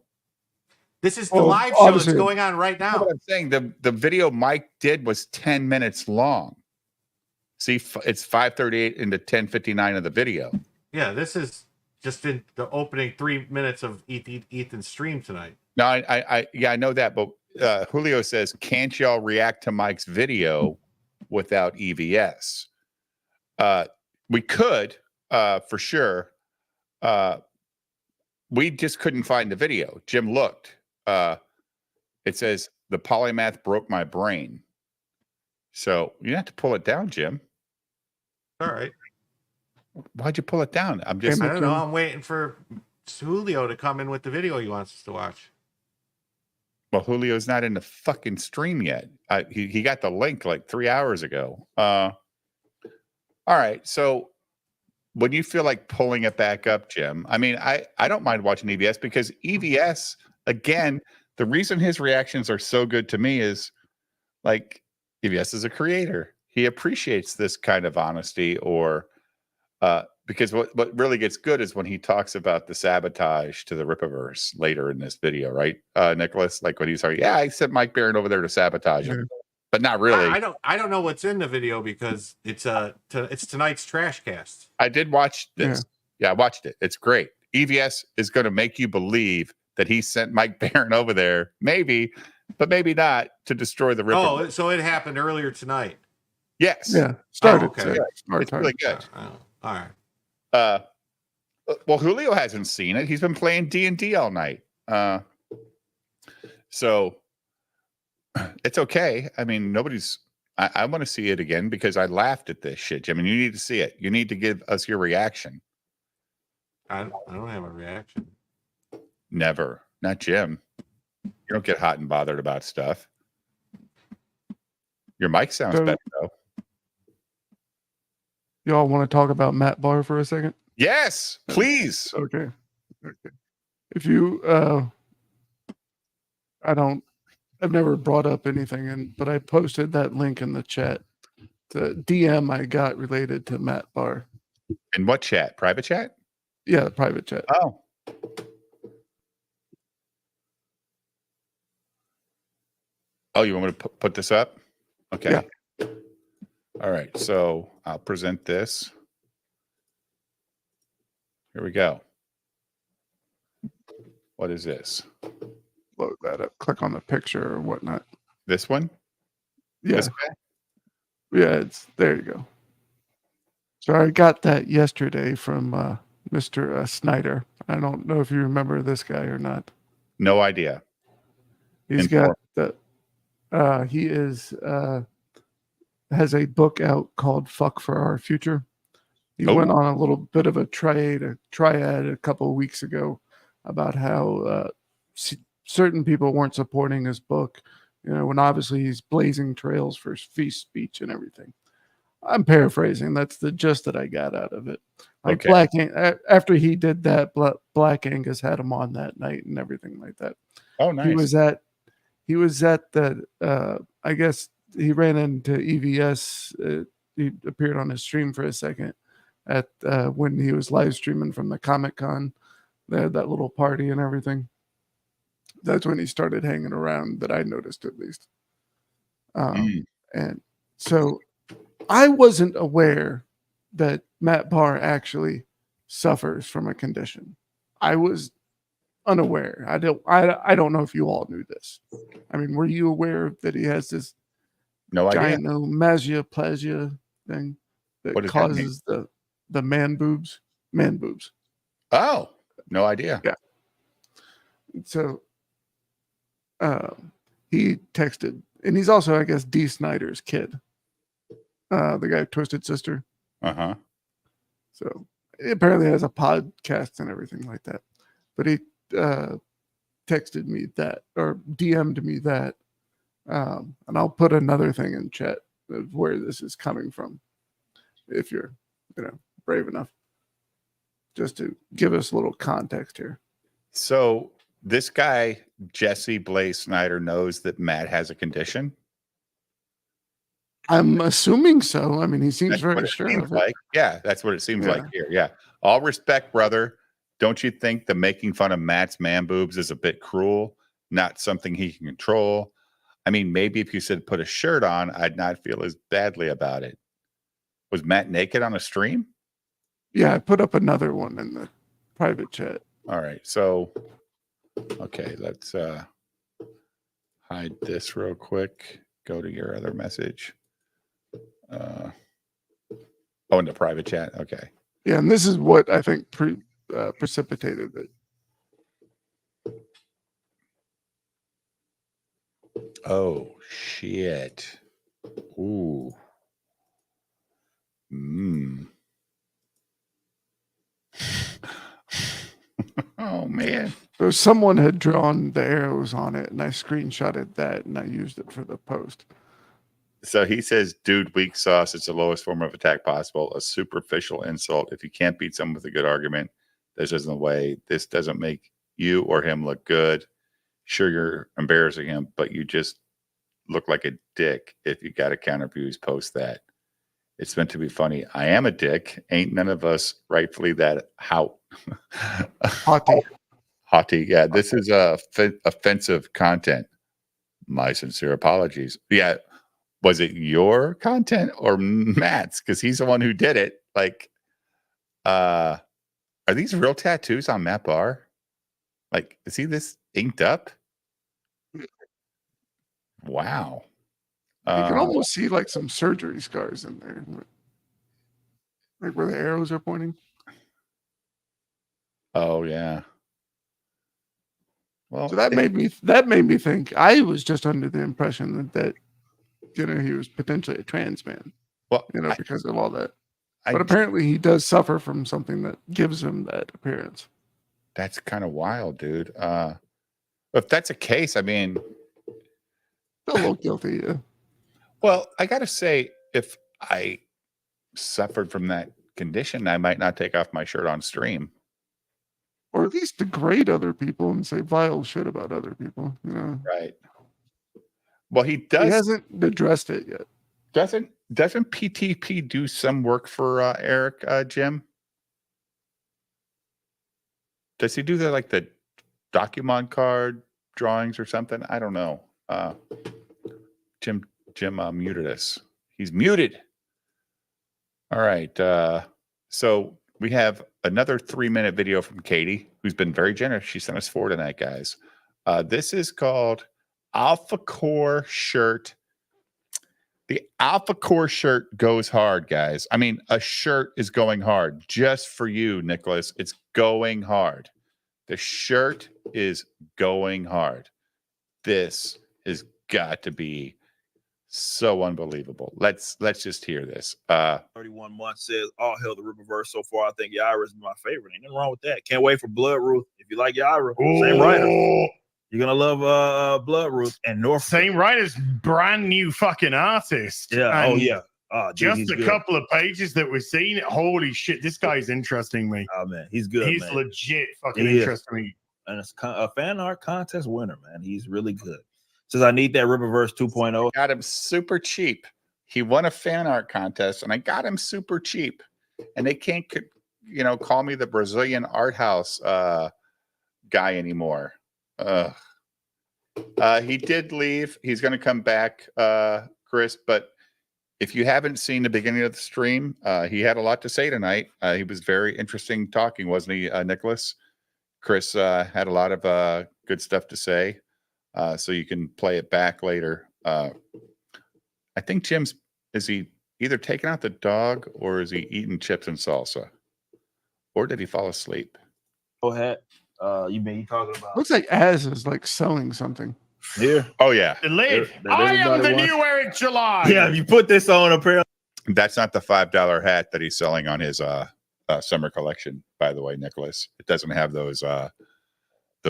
This is the live show that's going on right now. What I'm saying, the video Mike did was 10 minutes long. See, it's 5:38 into 10:59 of the video. Yeah, this is just in the opening 3 minutes of Ethan's stream tonight. No, I know that, but Julio says, can't y'all react to Mike's video without EVS? We could, for sure. We just couldn't find the video. Jim looked. It says, the polymath broke my brain. So you have to pull it down, Jim. All right. Why'd you pull it down? I don't know. I'm waiting for Julio to come in with the video he wants us to watch. Well, Julio's not in the fucking stream yet. He got the link like 3 hours ago. All right. So when you feel like pulling it back up, Jim, I mean, I don't mind watching EVS because EVS, again, the reason his reactions are so good to me is like EVS is a creator. He appreciates this kind of honesty because what really gets good is when he talks about the sabotage to the Rippaverse later in this video, right, Nicholas? Like when he's like, yeah, I sent Mike Barron over there to sabotage him, but not really. I don't know what's in the video because it's tonight's trash cast. I did watch this. Yeah, I watched it. It's great. EVS is going to make you believe that he sent Mike Barron over there, maybe, but maybe not, to destroy the Rippaverse. Oh, so it happened earlier tonight. Yes. Yeah. Started. Okay. It's really good. All right. Well, Julio hasn't seen it. He's been playing D&D all night. So it's okay. I mean, I want to see it again because I laughed at this shit, Jim, and you need to see it. You need to give us your reaction. I don't have a reaction. Never. Not Jim. You don't get hot and bothered about stuff. Your mic sounds better, though. Y'all want to talk about Matt Barr for a second? Yes, please. Okay. If you, I've never brought up anything, but I posted that link in the chat. The DM I got related to Matt Barr. In what chat? Private chat? Yeah, the private chat. Oh. Oh, you want me to put this up? Okay. Yeah. All right. So I'll present this. Here we go. What is this? Load that up. Click on the picture or whatnot. This one? Yeah. This guy? Yeah, there you go. So I got that yesterday from Mr. Snyder. I don't know if you remember this guy or not. No idea. He's got the he is has a book out called Fuck for Our Future. He went on a little bit of a triad a couple of weeks ago about how certain people weren't supporting his book, when obviously he's blazing trails for free speech and everything. I'm paraphrasing. That's the gist that I got out of it. Like after he did that, Black Angus had him on that night and everything like that. Oh, nice. He was at the I guess he ran into EVS. He appeared on his stream for a second at when he was live streaming from the Comic-Con. They had that little party and everything. That's when he started hanging around, that I noticed at least. And so I wasn't aware that Matt Barr actually suffers from a condition. I was unaware. I don't know if you all knew this. I mean, were you aware that he has this no idea gynecomastia thing that causes the man boobs? Man boobs. Oh, no idea. Yeah. So he texted, and he's also, I guess, D. Snyder's kid. The guy Twisted Sister. Uh-huh. So he apparently has a podcast and everything like that. But he texted me that, or DM'd me that. And I'll put another thing in chat of where this is coming from, if you're, brave enough, just to give us a little context here. So this guy, Jesse Blaze Snyder, knows that Matt has a condition? I'm assuming so. I mean, he seems very sure of it. Like. Yeah, that's what it seems like here. Yeah. All respect, brother. Don't you think the making fun of Matt's man boobs is a bit cruel? Not something he can control. I mean, maybe if you said put a shirt on, I'd not feel as badly about it. Was Matt naked on a stream? Yeah, I put up another one in the private chat. All right. So, okay, let's hide this real quick. Go to your other message. In the private chat. Okay. Yeah, and this is what I think precipitated it. Oh shit. Ooh. Oh man. So someone had drawn the arrows on it, and I screenshotted that, and I used it for the post. So he says, dude, weak sauce is the lowest form of attack possible, a superficial insult. If you can't beat someone with a good argument, this isn't the way. This doesn't make you or him look good. Sure, you're embarrassing him, but you just look like a dick. If you got a counter views, post that. It's meant to be funny. I am a dick. Ain't none of us rightfully that haughty. Yeah, this is offensive content. My sincere apologies. Yeah. Was it your content or Matt's? Because he's the one who did it. Like, are these real tattoos on Matt Barr? Like, is he this inked up? Wow. You can almost see like some surgery scars in there, like where the arrows are pointing. Oh yeah. Well, so that made me think. I was just under the impression that he was potentially a trans man. Well, because of all that. But apparently he does suffer from something that gives him that appearance. That's kind of wild, dude. If that's a case, I mean, a little guilty, yeah. Well, I gotta say, if I suffered from that condition, I might not take off my shirt on stream. Or at least degrade other people and say vile shit about other people. Right. Well, he does. He hasn't addressed it yet. Doesn't PTP do some work for Eric, Jim? Does he do like the Documon card drawings or something? I don't know. Jim muted us. He's muted. All right. So we have another 3-minute video from Katie, who's been very generous. She sent us 4 tonight, guys. This is called Alpha Core Shirt The Alpha Core shirt goes hard, guys. I mean, a shirt is going hard just for you, Nicholas. It's going hard. The shirt is going hard. This has got to be so unbelievable. Let's just hear this. 31 months says all hell the Rippaverse so far. I think Yaira is my favorite. Ain't nothing wrong with that. Can't wait for Bloodruth. If you like Yaira, same writer. You're gonna love Bloodruth and North. Same writer's brand new fucking artist. Yeah. And Oh yeah. Dude, just a good. couple of pages that we've seen. Holy shit, this guy's interesting me. Oh man, he's good. He's man. legit fucking He is. interesting me. And it's a fan art contest winner, man. He's really good. Says I need that Rippaverse 2.0. Got him super cheap. He won a fan art contest, and I got him super cheap. And they can't, call me the Brazilian art house guy anymore. He did leave. He's going to come back, Chris. But if you haven't seen the beginning of the stream, he had a lot to say tonight. He was very interesting talking, wasn't he, Nicholas? Chris had a lot of good stuff to say. So you can play it back later. I think is he either taking out the dog or is he eating chips and salsa? Or did he fall asleep? Go ahead. You talking about? Looks like Az is like selling something. Here. Oh, yeah. The lid. That I am the everybody new Eric July. Yeah, if you put this on apparently. That's not the $5 hat that he's selling on his summer collection, by the way, Nicholas. It doesn't have those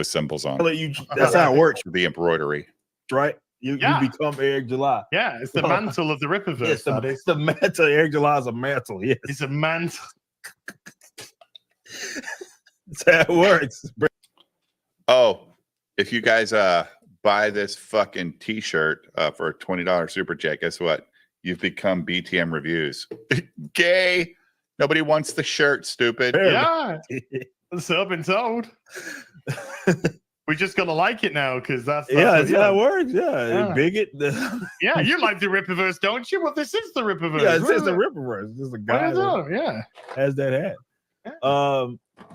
symbols on it. That's how it works, The embroidery. right? You become Eric July. Yeah, it's the mantle of the Rippaverse. Yes, it's the mantle. Eric July is a mantle. Yes, It's a mantle. that's how it works. Oh, if you guys buy this fucking t-shirt for a $20 super chat, guess what? You've become BTM Reviews. Gay. Nobody wants the shirt, stupid. Yeah. So I've been told. We just gotta like it now because that's That's how it works. Yeah. Bigot. Yeah, you like the Rippaverse, don't you? Well, this is the Rippaverse. Yeah, it says the Rippaverse. This is a guy that has that hat.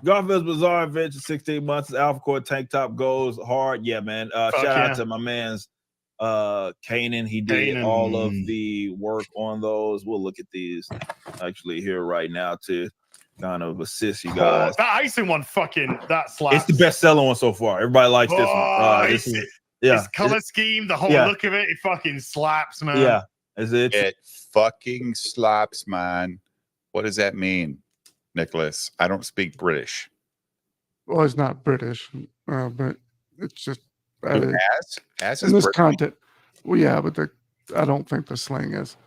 Garfield's Bizarre Adventure, 16 months. Alpha Core tank top goes hard. Yeah, man. Shout out to my man's Kanan. He did all of the work on those. We'll look at these actually here right now to kind of assist you guys. That icing one, that slaps. It's the best selling one so far. Everybody likes this one. His color scheme, the whole look of it, it fucking slaps, man. Yeah, it fucking slaps, man. What does that mean, Nicholas? I don't speak British. Well, it's not British, but it's just As in is this British. content. Well, yeah, but I don't think the slang is.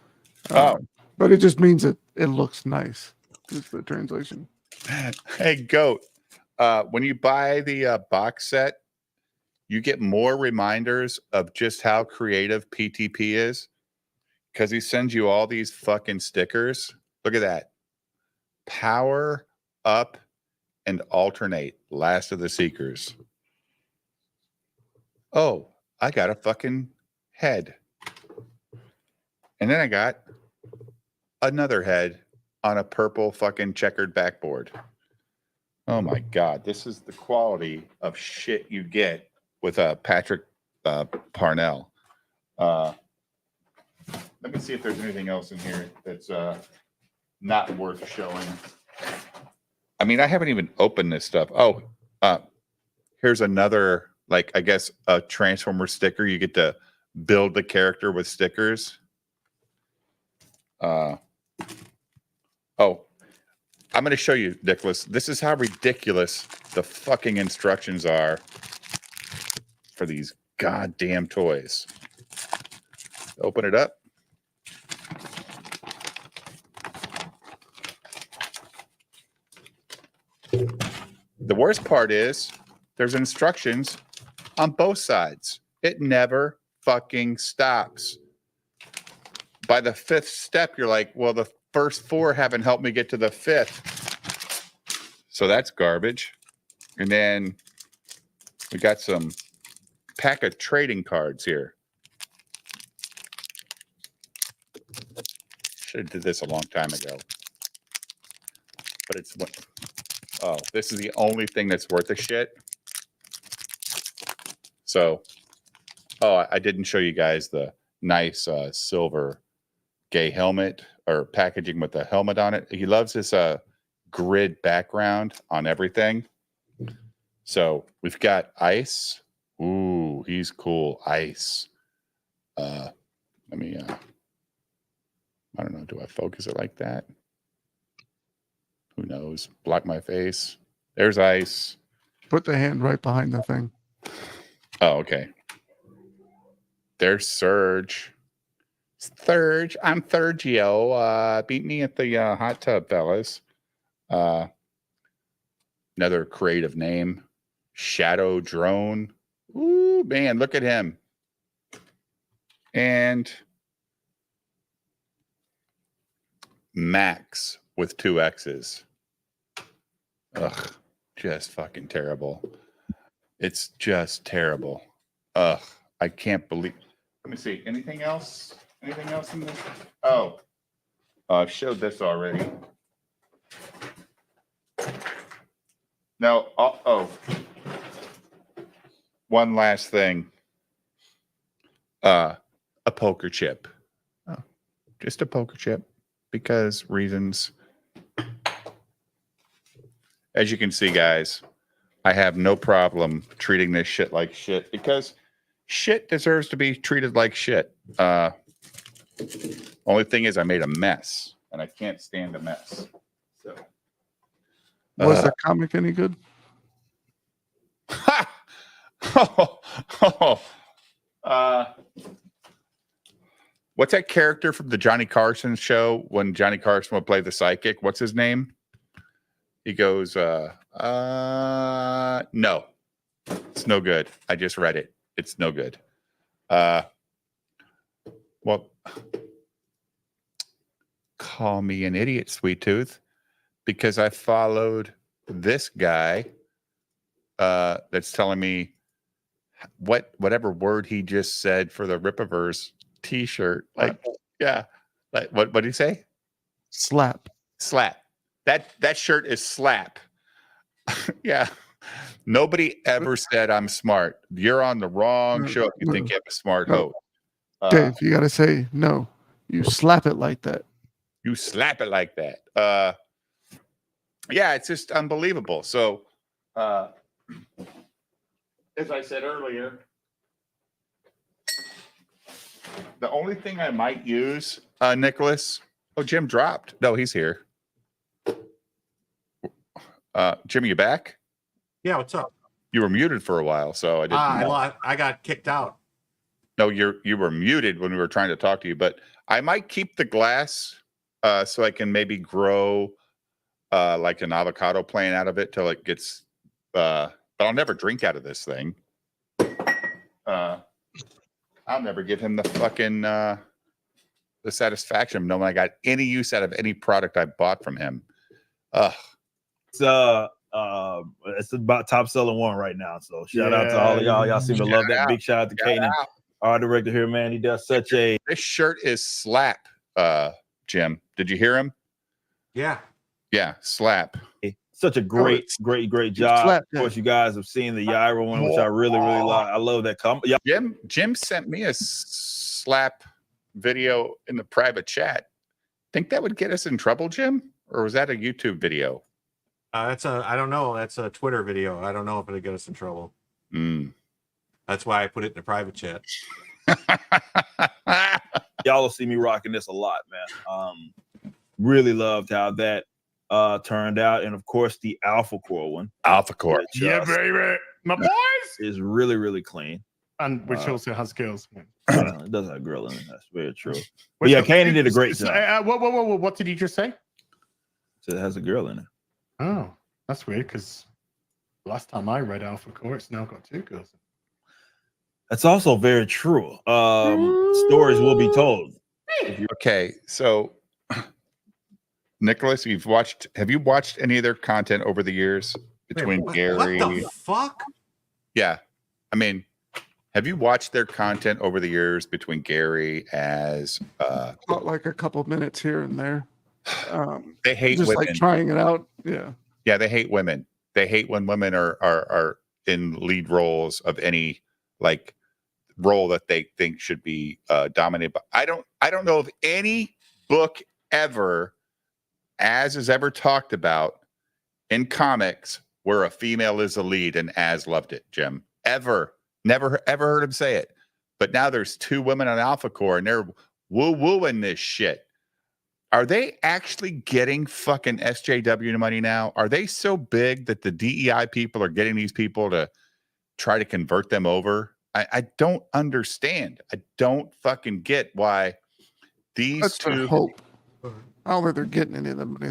But it just means it looks nice. Is the translation. Hey, Goat. When you buy the box set, you get more reminders of just how creative PTP is because he sends you all these fucking stickers. Look at that. Power up and alternate. Last of the Seekers. Oh, I got a fucking head. And then I got another head on a purple fucking checkered backboard. Oh my God. This is the quality of shit you get with Patrick Parnell. Let me see if there's anything else in here that's not worth showing. I mean, I haven't even opened this stuff. Oh, here's another, like, I guess a Transformer sticker. You get to build the character with stickers. Oh, I'm going to show you, Nicholas. This is how ridiculous the fucking instructions are for these goddamn toys. Open it up. The worst part is there's instructions on both sides. It never fucking stops. By the fifth step, you're like, well, the first four haven't helped me get to the fifth. So that's garbage. And then we got some pack of trading cards here. Should have did this a long time ago. But it's what. Oh, this is the only thing that's worth a shit. So, oh, I didn't show you guys the nice silver gay helmet or packaging with a helmet on it. He loves this grid background on everything. So we've got Ice. Ooh, he's cool. Ice. Let me I don't know, do I focus it like that? Who knows? Block my face. There's Ice. Put the hand right behind the thing. Oh, okay. There's Surge. Surge. I'm Sergio. Beat me at the hot tub, fellas. Another creative name. Shadow Drone. Ooh, man, look at him. And Max with 2 X's. Ugh, just fucking terrible. It's just terrible. Ugh, I can't believe. Let me see. Anything else? Anything else in this? Oh, I've showed this already. No. Oh. One last thing. A poker chip. Oh, just a poker chip because reasons. As you can see, guys, I have no problem treating this shit like shit because shit deserves to be treated like shit. Only thing is I made a mess and I can't stand a mess. So Was the comic any good? What's that character from the Johnny Carson show when Johnny Carson would play the psychic? What's his name? He goes, no, it's no good. I just read it. It's no good. Well, call me an idiot, Sweet Tooth, because I followed this guy that's telling me whatever word he just said for the Rippaverse t-shirt. Like, yeah. Like, what did he say? Slap. Slap. That shirt is slap. Yeah. Nobody ever said I'm smart. You're on the wrong show if you think you have a smart host. Dave, you got to say, no, you slap it like that. You slap it like that. Yeah, it's just unbelievable. So, as I said earlier, the only thing I might use, Nicholas. Oh, Jim dropped. No, he's here. Jim, you back? Yeah, what's up? You were muted for a while, so I didn't. I got kicked out. No, you were muted when we were trying to talk to you, but I might keep the glass so I can maybe grow like an avocado plant out of it till it gets. But I'll never drink out of this thing. I'll never give him the fucking the satisfaction of knowing I got any use out of any product I bought from him. It's about top selling one right now. So shout out to all of y'all. Y'all seem to love that. Big shout out to Kanan, our director here, man. He does such a. This shirt is slap. Jim, did you hear him? Yeah. Yeah, slap. Such a great job. Slap, of course, you guys have seen the Yaira one, which I really like. I love that. Jim sent me a slap video in the private chat. Think that would get us in trouble, Jim? Or was that a YouTube video? I don't know. That's a Twitter video. I don't know if it'll get us in trouble. That's why I put it in the private chat. Y'all will see me rocking this a lot, man. Really loved how that turned out, and of course the Alpha Core one. Alpha Core, yeah, baby, my boys is really clean, and which also has girls. It does have a girl in it. That's very true. But yeah, Kanan did a great job. What did you just say? So it has a girl in it. Oh, that's weird because last time I read Alpha Core, it's now got 2 girls. That's also very true. Stories will be told. Okay, so Nicholas, have you watched any of their content over the years between Gary? What the fuck? Yeah. I mean, have you watched their content over the years between Gary as Like a couple minutes here and there. They hate just women. like trying it out. Yeah. Yeah, they hate women. They hate when women are in lead roles of any like role that they think should be dominated by. I don't know of any book ever, as is ever talked about in comics, where a female is the lead, and Az loved it, Jim. Never ever heard him say it. But now there's 2 women on Alpha Core, and they're woo-wooing this shit. Are they actually getting fucking SJW money now? Are they so big that the DEI people are getting these people to try to convert them over? I don't understand. I don't fucking get why these That's their 2. hope. I don't think they're getting any of the money.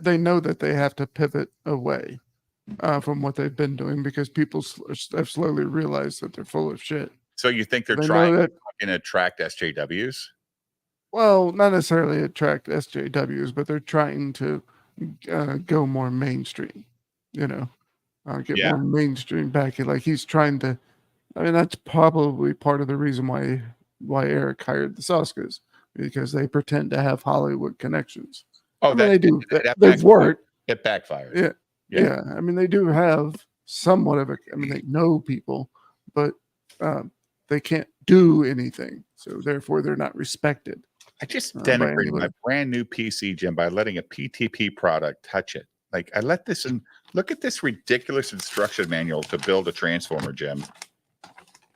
They know that they have to pivot away from what they've been doing because people have slowly realized that they're full of shit. So you think they're They trying know to that. fucking attract SJWs? Well, not necessarily attract SJWs, but they're trying to go more mainstream. You know, get Yeah. more mainstream back. Like he's trying to. I mean, that's probably part of the reason why Eric hired the Soskas, because they pretend to have Hollywood connections. Oh, I mean, they do. that They've worked. It backfires. Yeah. Yeah. I mean, they do have somewhat of a. I mean, they know people, but they can't do anything. So therefore, they're not respected. I just by denigrated my anybody. brand new PC, Jim, by letting a PTP product touch it. Like I let this in. Look at this ridiculous instruction manual to build a transformer, Jim.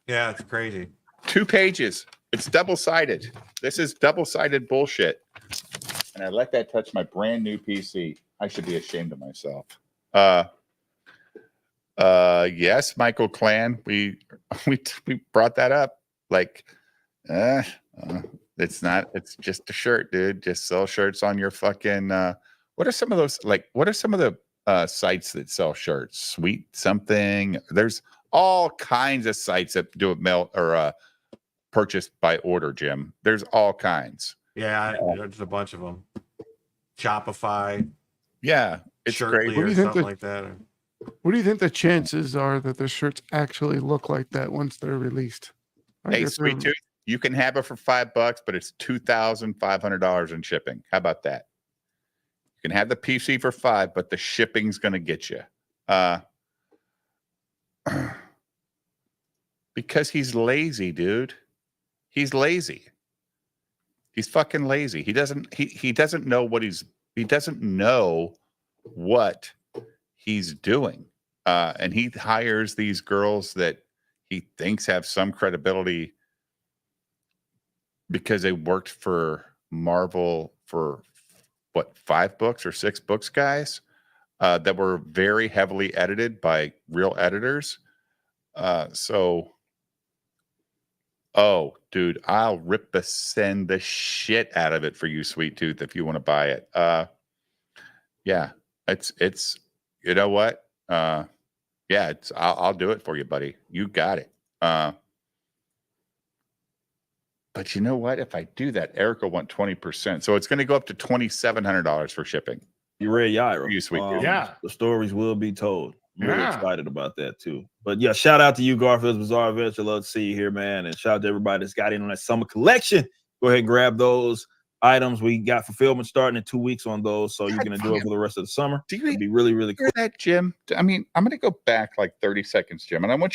Yeah, it's crazy. 2 pages. It's double-sided. This is double-sided bullshit. And I let that touch my brand new PC. I should be ashamed of myself. Yes, Michael Clan. We brought that up. Like, it's not. It's just a shirt, dude. Just sell shirts on your fucking. What are some of those? Like, what are some of the sites that sell shirts? Sweet something. There's all kinds of sites that do it mail or purchased by order, Jim. There's all kinds. Yeah, there's a bunch of them. Shopify. Yeah, it's Shirtly great. What do or you think something that- like that. What do you think the chances are that the shirts actually look like that once they're released? Like Hey, if they're- Sweet Tooth, you can have it for $5, but it's $2,500 in shipping. How about that? You can have the PC for $5, but the shipping's going to get you. Because he's lazy, dude. He's lazy. He's fucking lazy. He doesn't know what he doesn't know what he's doing. And he hires these girls that he thinks have some credibility because they worked for Marvel for what, 5 books or 6 books, guys, that were very heavily edited by real editors. Oh, dude, I'll send the shit out of it for you, Sweet Tooth, if you want to buy it. Yeah, it's you know what? Yeah, I'll do it for you, buddy. You got it. But you know what? If I do that, Eric will want 20%. So it's going to go up to $2,700 for shipping. You read Yaira. You, Sweet Tooth. Yeah. The stories will be told. I'm really Yeah. excited about that too. But yeah, shout out to you, Garfield's Bizarre Adventure. Love to see you here, man. And shout out to everybody that's got in on that summer collection. Go ahead and grab those items. We got fulfillment starting in 2 weeks on those, so you can enjoy it for the rest of the summer. Do you It'll be really, really cool. hear that, Jim? I mean, I'm going to go back like 30 seconds, Jim, and I want you